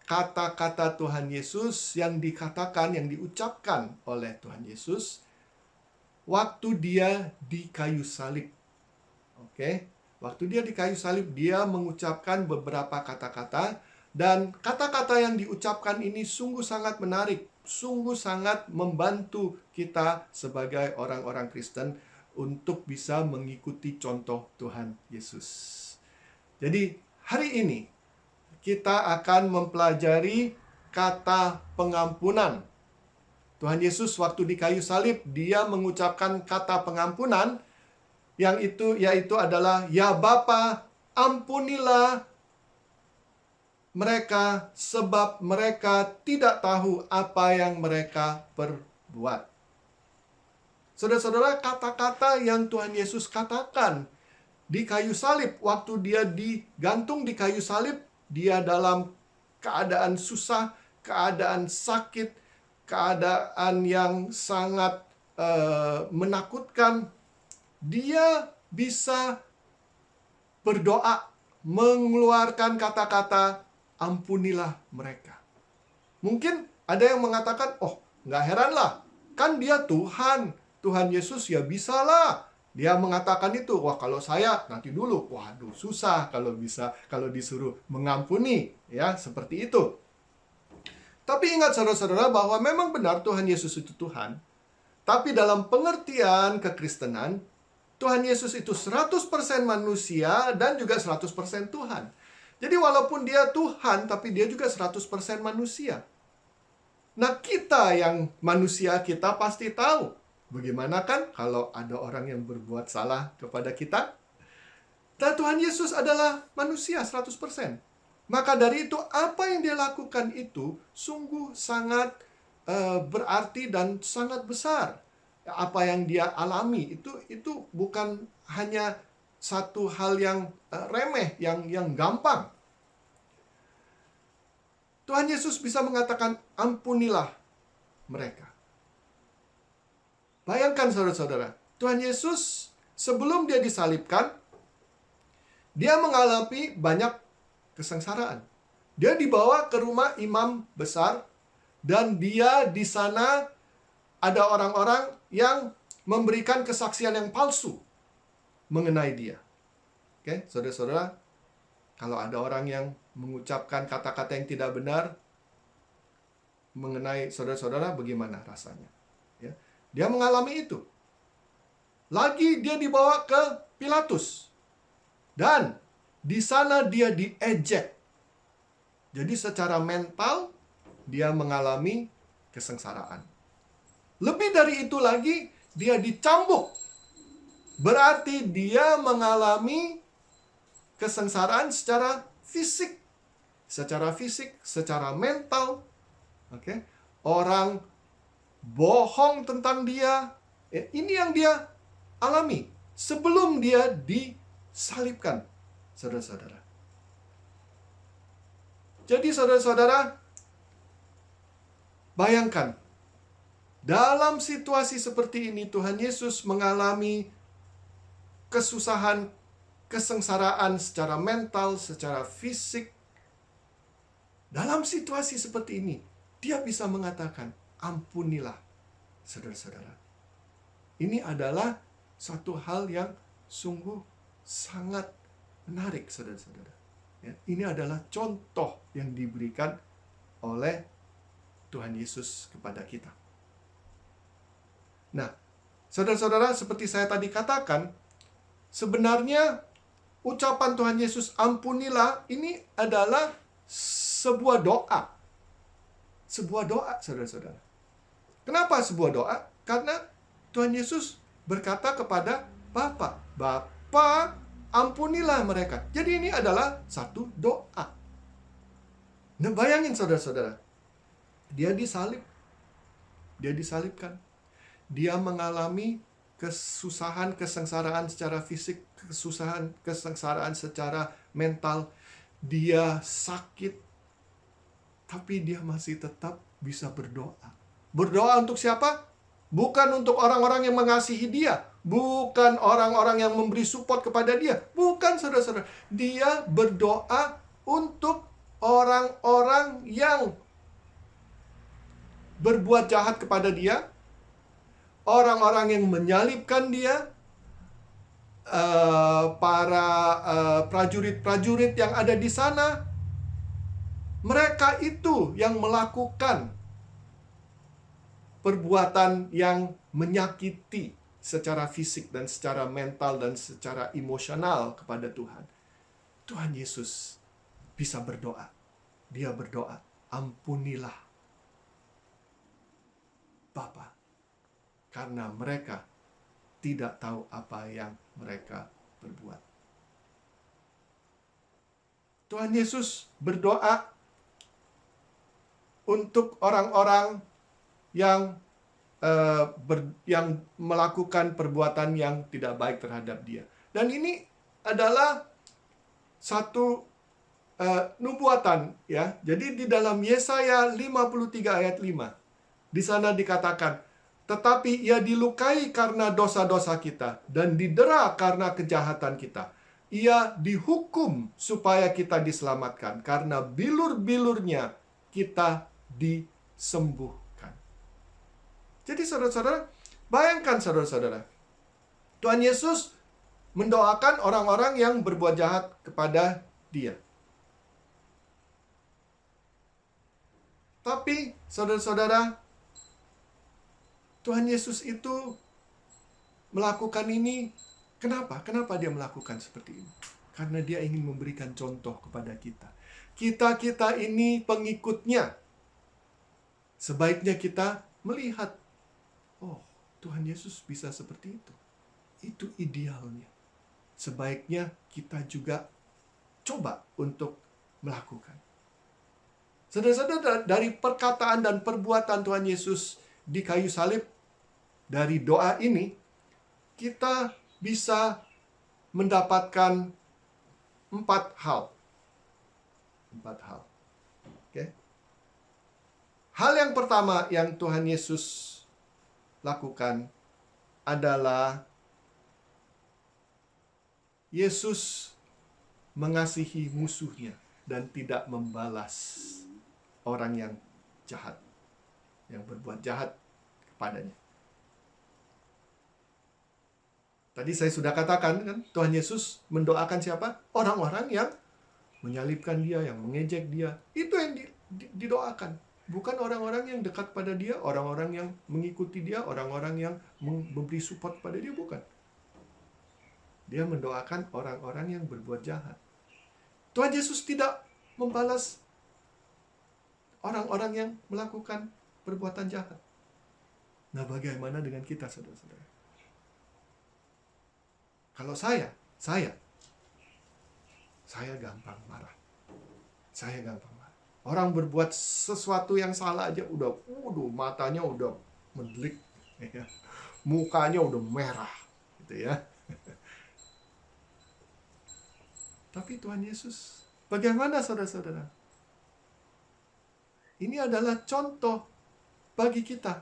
A: kata-kata Tuhan Yesus yang dikatakan, yang diucapkan oleh Tuhan Yesus waktu dia di kayu salib. Oke, waktu dia di kayu salib, dia mengucapkan beberapa kata-kata, dan kata-kata yang diucapkan ini sungguh sangat menarik, sungguh sangat membantu kita sebagai orang-orang Kristen untuk bisa mengikuti contoh Tuhan Yesus. Jadi hari ini kita akan mempelajari kata pengampunan. Tuhan Yesus waktu di kayu salib, dia mengucapkan kata pengampunan yang yaitu adalah, ya Bapa, ampunilah mereka sebab mereka tidak tahu apa yang mereka perbuat. Saudara-saudara, kata-kata yang Tuhan Yesus katakan di kayu salib, waktu dia digantung di kayu salib, dia dalam keadaan susah, keadaan sakit, keadaan yang sangat menakutkan. Dia bisa berdoa, mengeluarkan kata-kata, ampunilah mereka. Mungkin ada yang mengatakan, oh nggak heranlah, kan dia Tuhan. Tuhan Yesus ya bisalah. Dia mengatakan itu, wah kalau saya nanti dulu, waduh susah kalau disuruh mengampuni, ya seperti itu. Tapi ingat saudara-saudara bahwa memang benar Tuhan Yesus itu Tuhan. Tapi dalam pengertian kekristenan, Tuhan Yesus itu 100% manusia dan juga 100% Tuhan. Jadi walaupun dia Tuhan, tapi dia juga 100% manusia. Nah, kita yang manusia, kita pasti tahu. Bagaimana kan kalau ada orang yang berbuat salah kepada kita? Dan Tuhan Yesus adalah manusia 100%. Maka dari itu, apa yang dia lakukan itu sungguh sangat berarti dan sangat besar. Apa yang dia alami itu bukan hanya satu hal yang remeh, yang gampang. Tuhan Yesus bisa mengatakan, ampunilah mereka. Bayangkan saudara-saudara, Tuhan Yesus sebelum dia disalibkan, dia mengalami banyak kesengsaraan. Dia dibawa ke rumah imam besar, dan dia di sana ada orang-orang yang memberikan kesaksian yang palsu mengenai dia. Oke, saudara-saudara, kalau ada orang yang mengucapkan kata-kata yang tidak benar mengenai saudara-saudara, bagaimana rasanya? Ya, dia mengalami itu. Lagi dia dibawa ke Pilatus. Dan di sana dia diejek. Jadi secara mental dia mengalami kesengsaraan. Lebih dari itu lagi, dia dicambuk. Berarti dia mengalami kesengsaraan secara fisik. Secara fisik, secara mental. Oke. Orang bohong tentang dia. Ini yang dia alami sebelum dia disalibkan, saudara-saudara. Jadi saudara-saudara, bayangkan, dalam situasi seperti ini Tuhan Yesus mengalami kesusahan, kesengsaraan secara mental, secara fisik. Dalam situasi seperti ini, dia bisa mengatakan, ampunilah, saudara-saudara. Ini adalah satu hal yang sungguh sangat menarik, saudara-saudara. Ya, ini adalah contoh yang diberikan oleh Tuhan Yesus kepada kita. Nah, saudara-saudara, seperti saya tadi katakan, sebenarnya ucapan Tuhan Yesus ampunilah ini adalah sebuah doa. Sebuah doa, saudara-saudara. Kenapa sebuah doa? Karena Tuhan Yesus berkata kepada Bapa, Bapa, ampunilah mereka. Jadi ini adalah satu doa. Nah, bayangin saudara-saudara. Dia disalib. Dia disalibkan. Dia mengalami kesusahan, kesengsaraan secara fisik, kesusahan, kesengsaraan secara mental. Dia sakit. Tapi dia masih tetap bisa berdoa. Berdoa untuk siapa? Bukan untuk orang-orang yang mengasihi dia. Bukan orang-orang yang memberi support kepada dia. Bukan, saudara-saudara. Dia berdoa untuk orang-orang yang berbuat jahat kepada dia. Orang-orang yang menyalibkan dia. Para prajurit-prajurit yang ada di sana. Mereka itu yang melakukan perbuatan yang menyakiti secara fisik dan secara mental dan secara emosional kepada Tuhan. Tuhan Yesus bisa berdoa. Dia berdoa, ampunilah Bapa, karena mereka tidak tahu apa yang mereka berbuat. Tuhan Yesus berdoa untuk orang-orang yang melakukan perbuatan yang tidak baik terhadap dia. Dan ini adalah satu nubuatan, ya. Jadi di dalam Yesaya 53 ayat 5, di sana dikatakan, tetapi ia dilukai karena dosa-dosa kita dan didera karena kejahatan kita. Ia dihukum supaya kita diselamatkan, karena bilur-bilurnya kita disembuhkan. Jadi saudara-saudara, bayangkan saudara-saudara, Tuhan Yesus mendoakan orang-orang yang berbuat jahat kepada dia. Tapi saudara-saudara, Tuhan Yesus itu melakukan ini. Kenapa? Kenapa dia melakukan seperti ini? Karena dia ingin memberikan contoh kepada kita. Kita ini pengikutnya. Sebaiknya kita melihat, oh, Tuhan Yesus bisa seperti itu. Itu idealnya. Sebaiknya kita juga coba untuk melakukan. Saudara-saudara, dari perkataan dan perbuatan Tuhan Yesus di kayu salib, dari doa ini, kita bisa mendapatkan 4 hal. 4 hal. Oke. Hal yang pertama yang Tuhan Yesus lakukan adalah Yesus mengasihi musuhnya dan tidak membalas orang yang jahat, yang berbuat jahat kepadanya. Tadi saya sudah katakan kan, Tuhan Yesus mendoakan siapa? Orang-orang yang menyalibkan dia, yang mengejek dia. Itu yang didoakan. Bukan orang-orang yang dekat pada dia, orang-orang yang mengikuti dia, orang-orang yang memberi support pada dia, bukan. Dia mendoakan orang-orang yang berbuat jahat. Tuhan Yesus tidak membalas orang-orang yang melakukan perbuatan jahat. Nah, bagaimana dengan kita, saudara-saudara? Kalau saya gampang marah. Saya gampang marah. Orang berbuat sesuatu yang salah aja udah matanya udah mendelik, ya. Mukanya udah merah, gitu ya. Tapi Tuhan Yesus, bagaimana saudara-saudara? Ini adalah contoh bagi kita.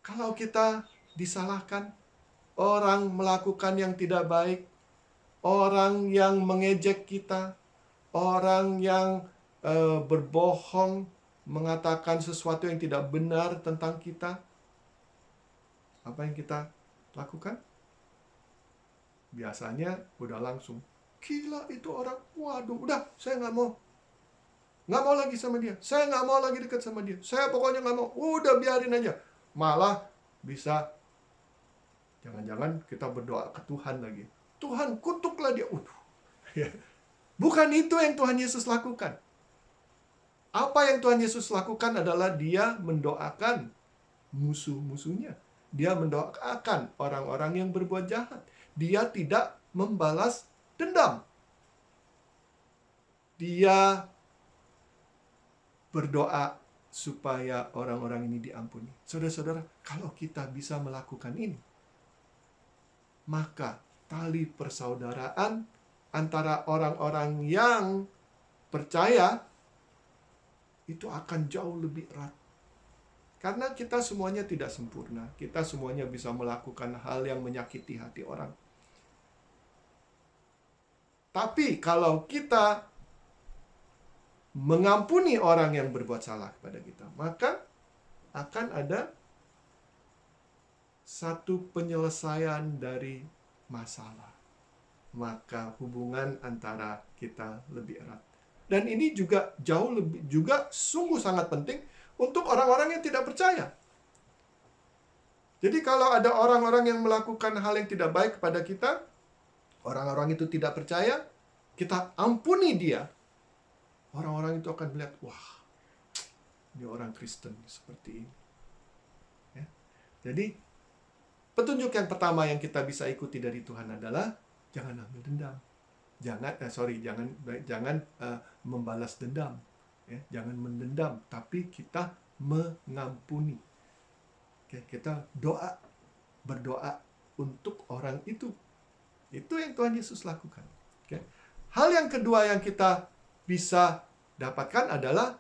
A: Kalau kita disalahkan, orang melakukan yang tidak baik, orang yang mengejek kita, orang yang berbohong, mengatakan sesuatu yang tidak benar tentang kita, apa yang kita lakukan? Biasanya udah langsung, gila itu orang, waduh, udah, saya nggak mau lagi sama dia, saya nggak mau lagi dekat sama dia, saya pokoknya nggak mau, udah biarin aja. Malah bisa, jangan-jangan kita berdoa ke Tuhan lagi, Tuhan kutuklah dia. Bukan itu yang Tuhan Yesus lakukan. Apa yang Tuhan Yesus lakukan adalah dia mendoakan musuh-musuhnya. Dia mendoakan orang-orang yang berbuat jahat. Dia tidak membalas dendam. Dia berdoa supaya orang-orang ini diampuni. Saudara-saudara, kalau kita bisa melakukan ini, maka tali persaudaraan antara orang-orang yang percaya itu akan jauh lebih erat. Karena kita semuanya tidak sempurna. Kita semuanya bisa melakukan hal yang menyakiti hati orang. Tapi kalau kita mengampuni orang yang berbuat salah kepada kita, maka akan ada satu penyelesaian dari masalah. Maka hubungan antara kita lebih erat. Dan ini juga sungguh sangat penting untuk orang-orang yang tidak percaya. Jadi kalau ada orang-orang yang melakukan hal yang tidak baik kepada kita, orang-orang itu tidak percaya, kita ampuni dia, orang-orang itu akan melihat, wah, ini orang Kristen seperti ini. Ya. Jadi, petunjuk yang pertama yang kita bisa ikuti dari Tuhan adalah jangan ambil dendam. Jangan membalas dendam. Ya, jangan mendendam, tapi kita mengampuni. Kita berdoa untuk orang itu. Itu yang Tuhan Yesus lakukan. Hal yang kedua yang kita bisa dapatkan adalah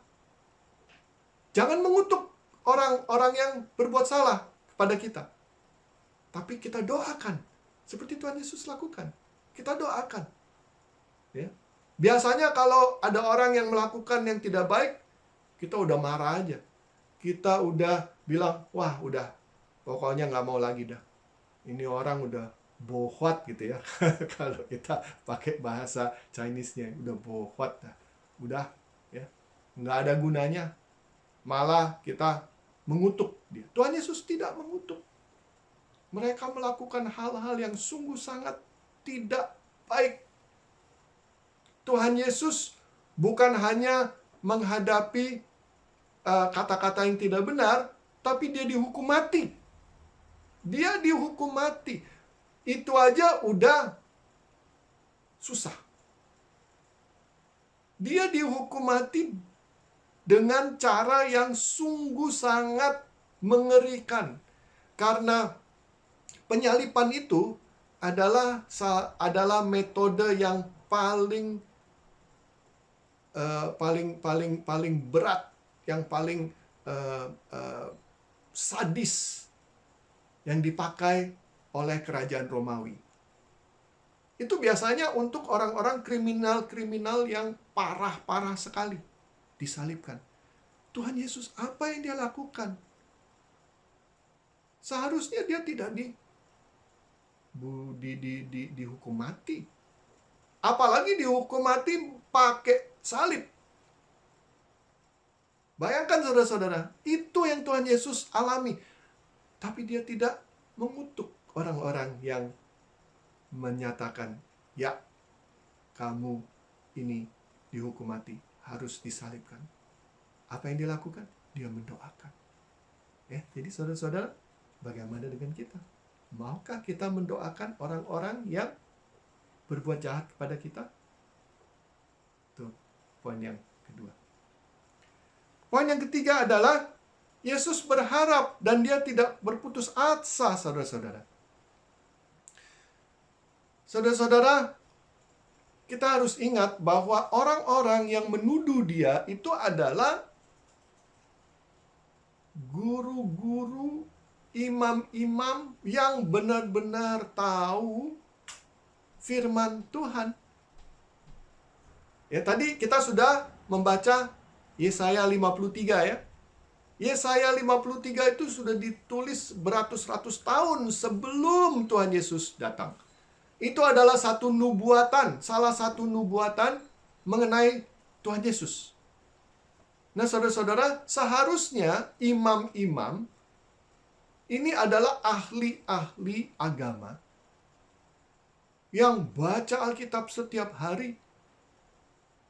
A: jangan mengutuk orang-orang yang berbuat salah kepada kita. Tapi kita doakan. Seperti Tuhan Yesus lakukan. Kita doakan. Ya. Biasanya kalau ada orang yang melakukan yang tidak baik, kita udah marah aja. Kita udah bilang, wah udah, pokoknya nggak mau lagi dah. Ini orang udah bohwat gitu ya. Kalau kita pakai bahasa Chinese-nya, udah bohwat dah. Udah, ya, nggak ada gunanya. Malah kita mengutuk dia. Tuhan Yesus tidak mengutuk. Mereka melakukan hal-hal yang sungguh sangat tidak baik. Tuhan Yesus bukan hanya menghadapi kata-kata yang tidak benar, tapi dia dihukum mati. Dia dihukum mati. Itu aja udah susah. Dia dihukum mati dengan cara yang sungguh sangat mengerikan. Karena penyalipan itu adalah metode yang paling berat, yang paling sadis yang dipakai oleh kerajaan Romawi. Itu biasanya untuk orang-orang kriminal-kriminal yang parah-parah sekali disalibkan. Tuhan Yesus, apa yang dia lakukan? Seharusnya dia tidak dihukum mati. Apalagi dihukum mati pakai salib. Bayangkan saudara-saudara, itu yang Tuhan Yesus alami. Tapi dia tidak mengutuk orang-orang yang menyatakan, ya, kamu ini dihukum mati, harus disalibkan. Apa yang dia lakukan? Dia mendoakan. Jadi saudara-saudara, bagaimana dengan kita? Maukah kita mendoakan orang-orang yang berbuat jahat kepada kita? Itu poin yang kedua. Poin yang ketiga adalah Yesus berharap dan dia tidak berputus asa, saudara-saudara. Saudara-saudara, kita harus ingat bahwa orang-orang yang menuduh dia itu adalah guru-guru, imam-imam yang benar-benar tahu firman Tuhan. Ya, tadi kita sudah membaca Yesaya 53 ya. Yesaya 53 itu sudah ditulis beratus-ratus tahun sebelum Tuhan Yesus datang. Itu adalah satu nubuatan, salah satu nubuatan mengenai Tuhan Yesus. Nah, saudara-saudara, seharusnya imam-imam ini adalah ahli-ahli agama yang baca Alkitab setiap hari,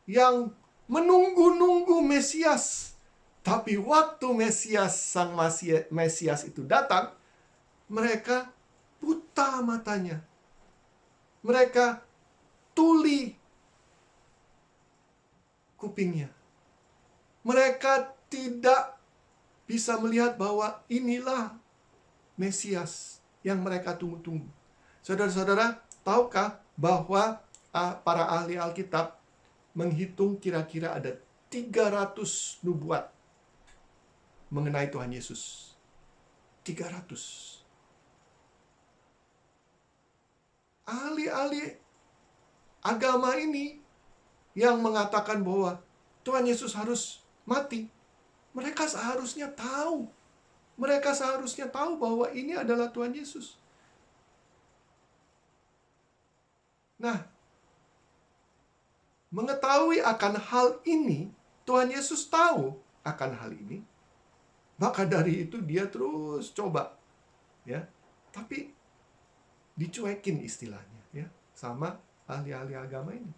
A: yang menunggu-nunggu Mesias. Tapi waktu sang Mesias itu datang, mereka buta matanya. Mereka tuli kupingnya. Mereka tidak bisa melihat bahwa inilah Mesias yang mereka tunggu-tunggu. Saudara-saudara, tahukah bahwa para ahli Alkitab menghitung kira-kira ada 300 nubuat mengenai Tuhan Yesus. 300. Ahli-ahli agama ini yang mengatakan bahwa Tuhan Yesus harus mati, mereka seharusnya tahu. Mereka seharusnya tahu bahwa ini adalah Tuhan Yesus. Nah, mengetahui akan hal ini, Tuhan Yesus tahu akan hal ini. Maka dari itu dia terus coba, ya. Tapi dicuekin istilahnya, ya, sama ahli-ahli agama ini.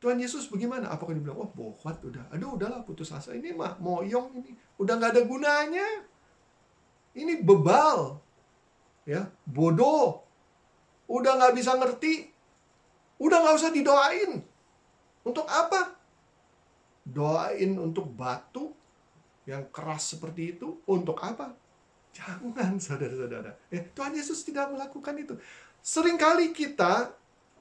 A: Tuhan Yesus bagaimana? Apakah dia bilang, oh bohwat udah, udahlah putus asa, ini mah moyong ini, udah nggak ada gunanya, ini bebal, ya, bodoh, udah nggak bisa ngerti, udah nggak usah didoain. Untuk apa? Doain untuk batu yang keras seperti itu, untuk apa? Jangan, saudara-saudara. Tuhan Yesus tidak melakukan itu. Seringkali kita,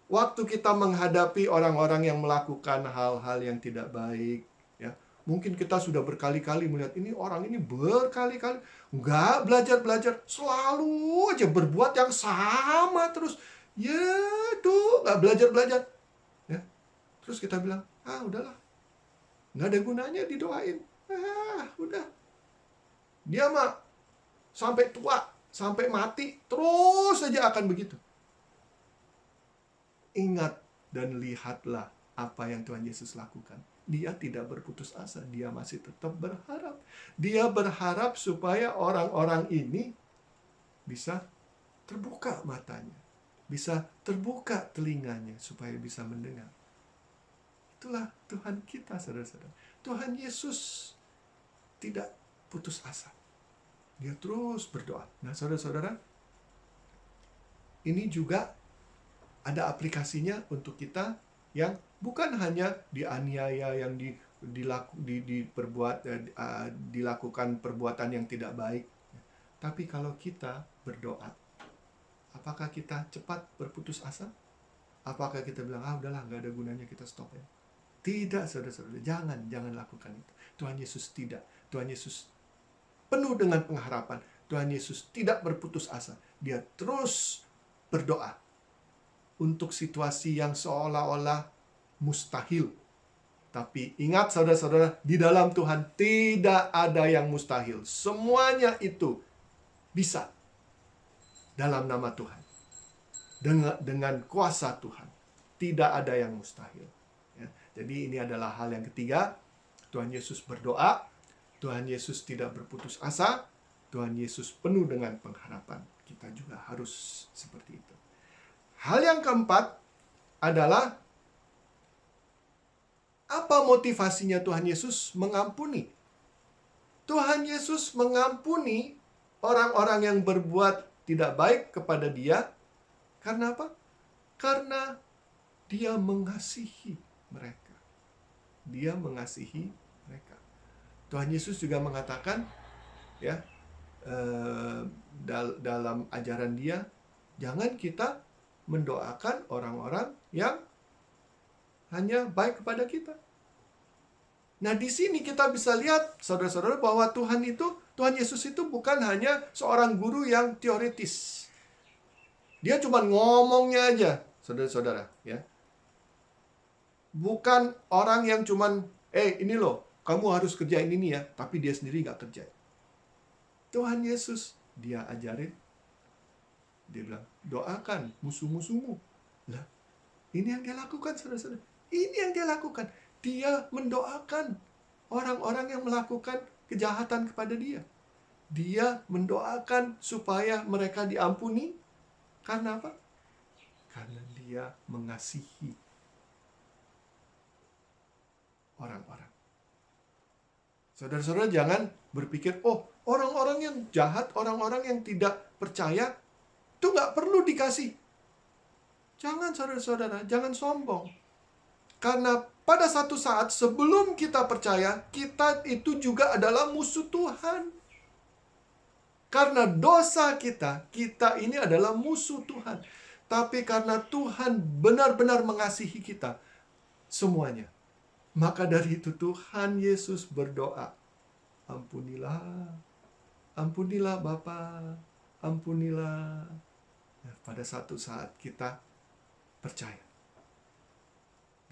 A: waktu kita menghadapi orang-orang yang melakukan hal-hal yang tidak baik, ya, mungkin kita sudah berkali-kali melihat ini orang ini berkali-kali nggak belajar-belajar, selalu aja berbuat yang sama terus. Ya, tuh nggak belajar-belajar. Ya. Terus kita bilang, udahlah, nggak ada gunanya didoain. Udah. Dia mah sampai tua, sampai mati, terus saja akan begitu. Ingat dan lihatlah apa yang Tuhan Yesus lakukan. Dia tidak berputus asa, dia masih tetap berharap. Dia berharap supaya orang-orang ini bisa terbuka matanya, bisa terbuka telinganya, supaya bisa mendengar. Tuhan kita, saudara-saudara. Tuhan Yesus tidak putus asa. Dia terus berdoa. Nah, saudara-saudara, ini juga ada aplikasinya untuk kita yang bukan hanya dianiaya, yang dilakukan perbuatan yang tidak baik. Tapi kalau kita berdoa, apakah kita cepat berputus asa? Apakah kita bilang, udahlah, nggak ada gunanya, kita stop ya? Tidak, saudara-saudara. Jangan lakukan itu. Tuhan Yesus tidak. Tuhan Yesus penuh dengan pengharapan. Tuhan Yesus tidak berputus asa. Dia terus berdoa untuk situasi yang seolah-olah mustahil. Tapi ingat, saudara-saudara, di dalam Tuhan tidak ada yang mustahil. Semuanya itu bisa dalam nama Tuhan. Dengan kuasa Tuhan. Tidak ada yang mustahil. Ya. Jadi ini adalah hal yang ketiga. Tuhan Yesus berdoa. Tuhan Yesus tidak berputus asa. Tuhan Yesus penuh dengan pengharapan. Kita juga harus seperti itu. Hal yang keempat adalah apa motivasinya Tuhan Yesus mengampuni? Tuhan Yesus mengampuni orang-orang yang berbuat tidak baik kepada Dia. Karena apa? Karena Dia mengasihi mereka. Dia mengasihi mereka. Tuhan Yesus juga mengatakan, ya, dalam ajaran Dia, jangan kita mendoakan orang-orang yang hanya baik kepada kita. Nah, di sini kita bisa lihat, saudara-saudara, bahwa Tuhan Yesus itu bukan hanya seorang guru yang teoritis. Dia cuma ngomongnya aja, saudara-saudara, ya. Bukan orang yang cuman, ini loh, kamu harus kerjain ini ya, tapi dia sendiri nggak kerjain. Tuhan Yesus, Dia ajarin, Dia bilang, doakan musuh-musuhmu. Lah, ini yang Dia lakukan, saudara-saudara. Ini yang Dia lakukan. Dia mendoakan orang-orang yang melakukan kejahatan kepada Dia. Dia mendoakan supaya mereka diampuni. Karena apa? Karena Dia mengasihi orang-orang. Saudara-saudara, jangan berpikir, orang-orang yang jahat, orang-orang yang tidak percaya, itu nggak perlu dikasih. Jangan, saudara-saudara, jangan sombong. Karena pada satu saat sebelum kita percaya, kita itu juga adalah musuh Tuhan. Karena dosa kita ini adalah musuh Tuhan. Tapi karena Tuhan benar-benar mengasihi kita, semuanya. Maka dari itu Tuhan Yesus berdoa, ampunilah, ampunilah Bapa, ampunilah. Nah, pada satu saat kita percaya.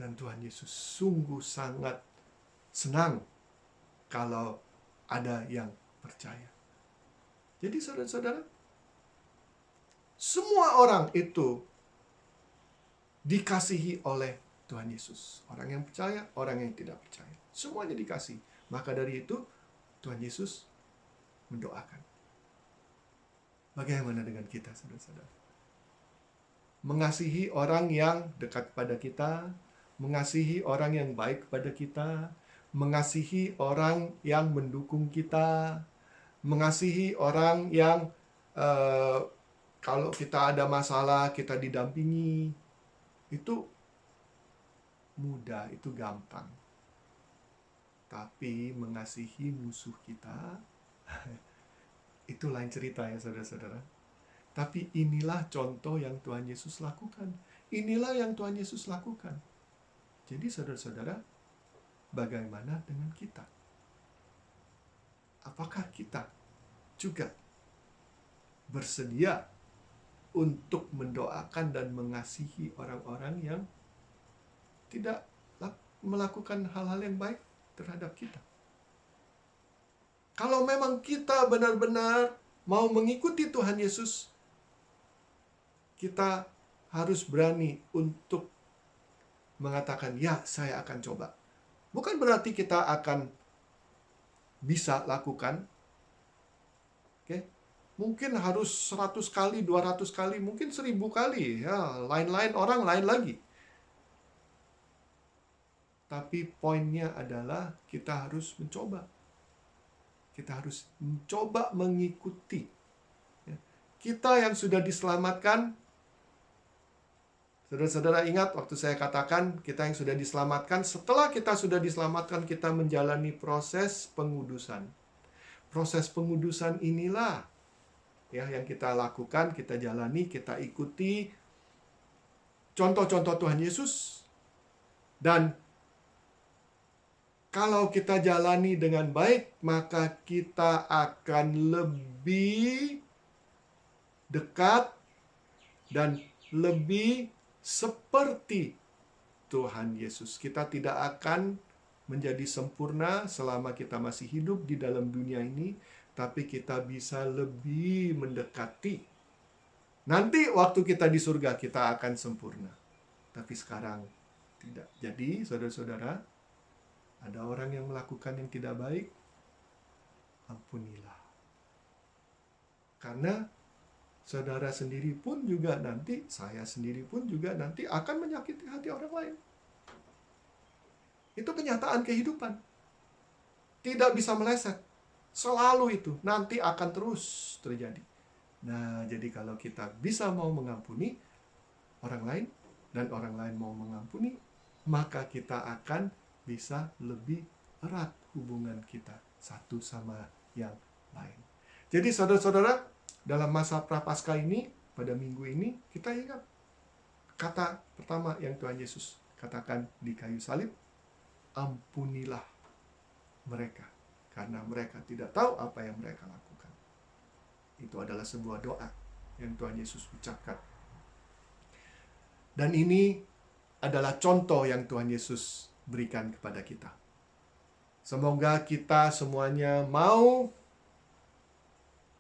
A: Dan Tuhan Yesus sungguh sangat senang kalau ada yang percaya. Jadi saudara-saudara, semua orang itu dikasihi oleh Tuhan Yesus. Orang yang percaya, orang yang tidak percaya. Semuanya dikasih. Maka dari itu, Tuhan Yesus mendoakan. Bagaimana dengan kita, saudara-saudara? Mengasihi orang yang dekat pada kita, mengasihi orang yang baik kepada kita, mengasihi orang yang mendukung kita, mengasihi orang yang kalau kita ada masalah, kita didampingi. Itu mudah, itu gampang. Tapi mengasihi musuh kita, itu lain cerita ya saudara-saudara. Tapi inilah contoh yang Tuhan Yesus lakukan. Inilah yang Tuhan Yesus lakukan. Jadi saudara-saudara, bagaimana dengan kita? Apakah kita juga bersedia untuk mendoakan dan mengasihi orang-orang yang tidak melakukan hal-hal yang baik terhadap kita? Kalau memang kita benar-benar mau mengikuti Tuhan Yesus, kita harus berani untuk mengatakan, ya saya akan coba. Bukan berarti kita akan bisa lakukan. Oke? Mungkin harus 100 kali, 200 kali, mungkin 1000 kali. Ya, lain-lain orang lain lagi. Tapi poinnya adalah kita harus mencoba. Kita harus mencoba mengikuti. Ya. Kita yang sudah diselamatkan, saudara-saudara ingat waktu saya katakan kita yang sudah diselamatkan, setelah kita sudah diselamatkan kita menjalani proses pengudusan. Proses pengudusan inilah ya yang kita lakukan, kita jalani, kita ikuti contoh-contoh Tuhan Yesus. Dan kalau kita jalani dengan baik, maka kita akan lebih dekat dan lebih seperti Tuhan Yesus. Kita tidak akan menjadi sempurna selama kita masih hidup di dalam dunia ini, tapi kita bisa lebih mendekati. Nanti waktu kita di surga, kita akan sempurna. Tapi sekarang tidak. Jadi, saudara-saudara, ada orang yang melakukan yang tidak baik, ampunilah. Karena saudara sendiri pun juga nanti, saya sendiri pun juga nanti akan menyakiti hati orang lain. Itu kenyataan kehidupan. Tidak bisa meleset. Selalu itu. Nanti akan terus terjadi. Nah, jadi kalau kita bisa mau mengampuni orang lain, dan orang lain mau mengampuni, maka kita akan bisa lebih erat hubungan kita satu sama yang lain. Jadi saudara-saudara, dalam masa prapaskah ini, pada minggu ini, kita ingat kata pertama yang Tuhan Yesus katakan di kayu salib, ampunilah mereka, karena mereka tidak tahu apa yang mereka lakukan. Itu adalah sebuah doa yang Tuhan Yesus ucapkan. Dan ini adalah contoh yang Tuhan Yesus berikan kepada kita. Semoga kita semuanya mau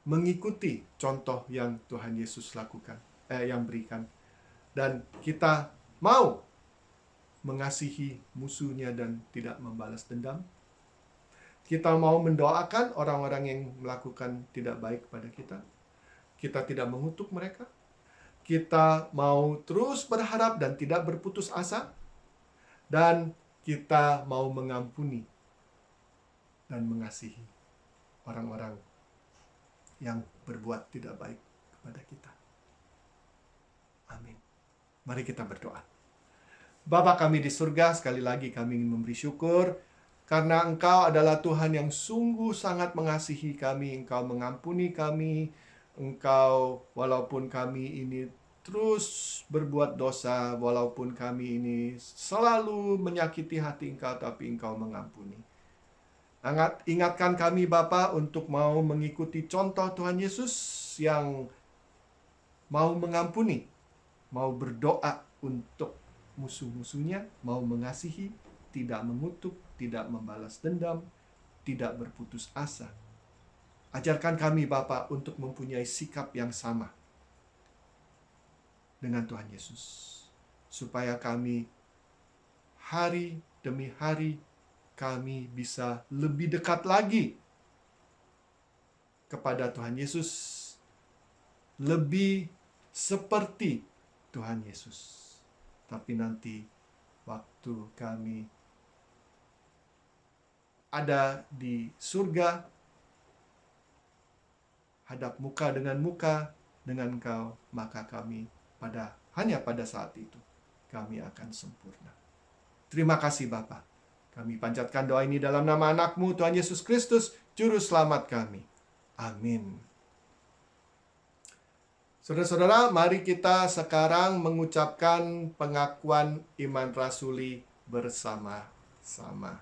A: mengikuti contoh yang Tuhan Yesus lakukan, yang berikan. Dan kita mau mengasihi musuhnya dan tidak membalas dendam. Kita mau mendoakan orang-orang yang melakukan tidak baik kepada kita. Kita tidak mengutuk mereka. Kita mau terus berharap dan tidak berputus asa. Dan kita mau mengampuni dan mengasihi orang-orang yang berbuat tidak baik kepada kita. Amin. Mari kita berdoa. Bapa kami di surga, sekali lagi kami ingin memberi syukur karena Engkau adalah Tuhan yang sungguh sangat mengasihi kami. Engkau mengampuni kami. Engkau, walaupun kami ini terus berbuat dosa, walaupun kami ini selalu menyakiti hati Engkau, tapi Engkau mengampuni. Ingatkan kami Bapa untuk mau mengikuti contoh Tuhan Yesus yang mau mengampuni, mau berdoa untuk musuh-musuhnya, mau mengasihi, tidak mengutuk, tidak membalas dendam, tidak berputus asa. Ajarkan kami Bapa untuk mempunyai sikap yang sama dengan Tuhan Yesus, supaya kami hari demi hari kami bisa lebih dekat lagi kepada Tuhan Yesus, lebih seperti Tuhan Yesus. Tapi nanti waktu kami ada di surga, hadap muka dengan Engkau, maka kami hanya pada saat itu kami akan sempurna. Terima kasih Bapa. Kami panjatkan doa ini dalam nama anak-Mu Tuhan Yesus Kristus, Juru Selamat kami. Amin. Saudara-saudara, mari kita sekarang mengucapkan pengakuan iman rasuli bersama-sama.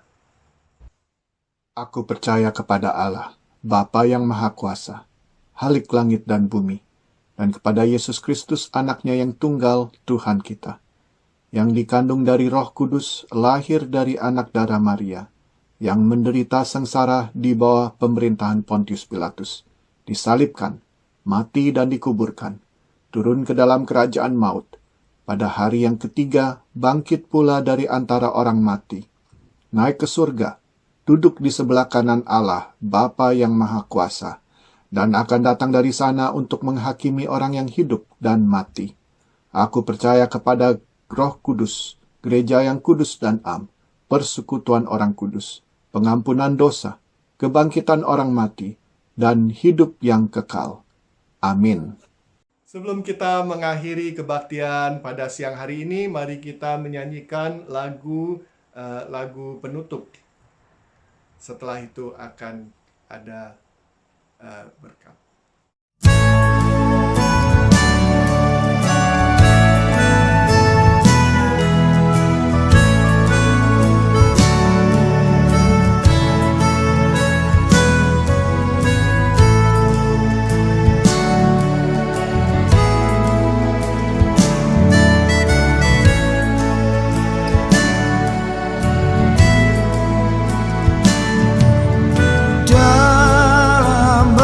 A: Aku percaya kepada Allah, Bapa yang Maha Kuasa, Khalik langit dan bumi, dan kepada Yesus Kristus anaknya yang tunggal, Tuhan kita, yang dikandung dari Roh Kudus, lahir dari anak darah Maria, yang menderita sengsara di bawah pemerintahan Pontius Pilatus, disalibkan, mati dan dikuburkan, turun ke dalam kerajaan maut, pada hari yang ketiga bangkit pula dari antara orang mati, naik ke surga, duduk di sebelah kanan Allah, Bapa yang Maha Kuasa, dan akan datang dari sana untuk menghakimi orang yang hidup dan mati. Aku percaya kepada Roh Kudus, gereja yang kudus dan am, persekutuan orang kudus, pengampunan dosa, kebangkitan orang mati, dan hidup yang kekal. Amin. Sebelum kita mengakhiri kebaktian pada siang hari ini, mari kita menyanyikan lagu penutup. Setelah itu akan ada berkat.
E: Dalam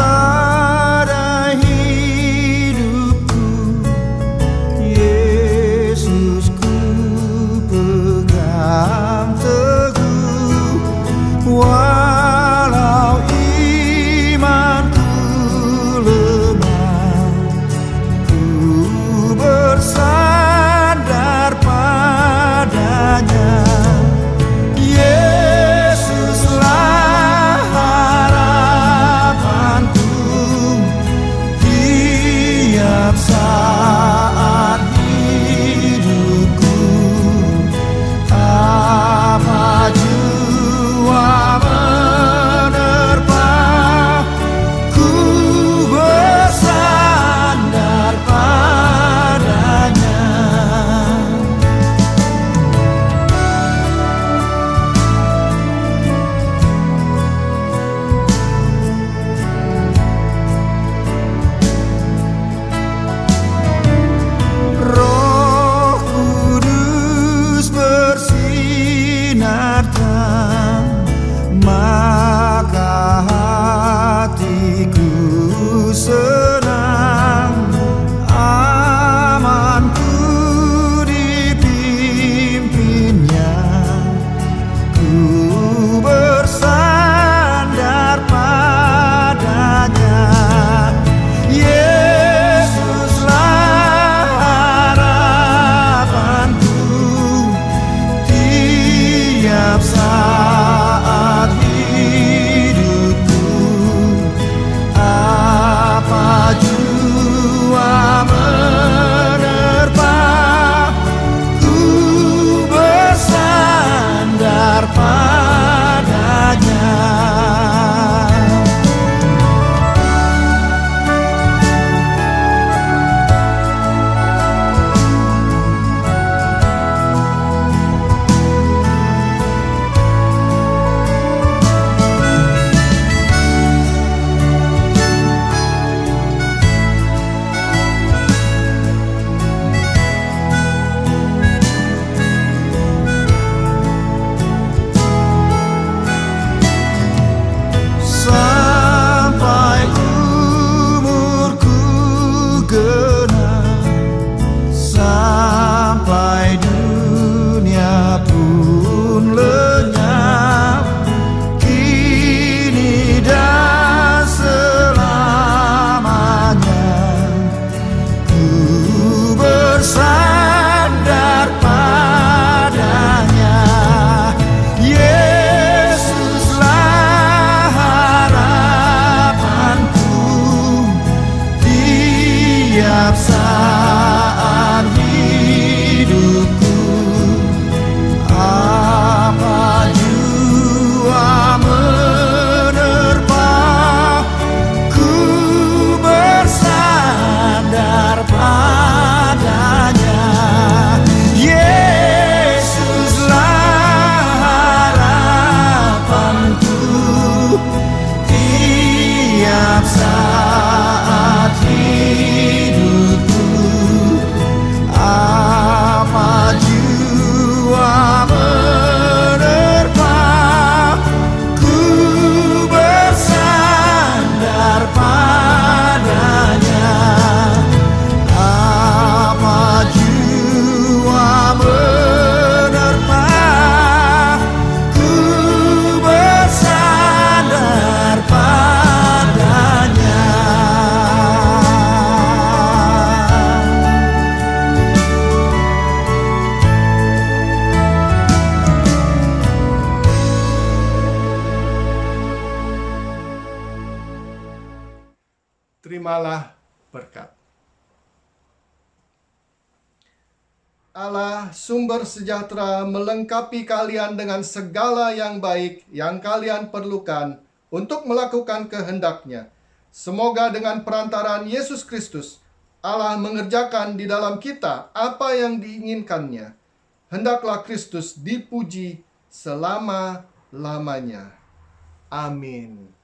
A: terimalah berkat. Allah sumber sejahtera melengkapi kalian dengan segala yang baik yang kalian perlukan untuk melakukan kehendak-Nya. Semoga dengan perantaraan Yesus Kristus, Allah mengerjakan di dalam kita apa yang diinginkannya. Hendaklah Kristus dipuji selama-lamanya. Amin.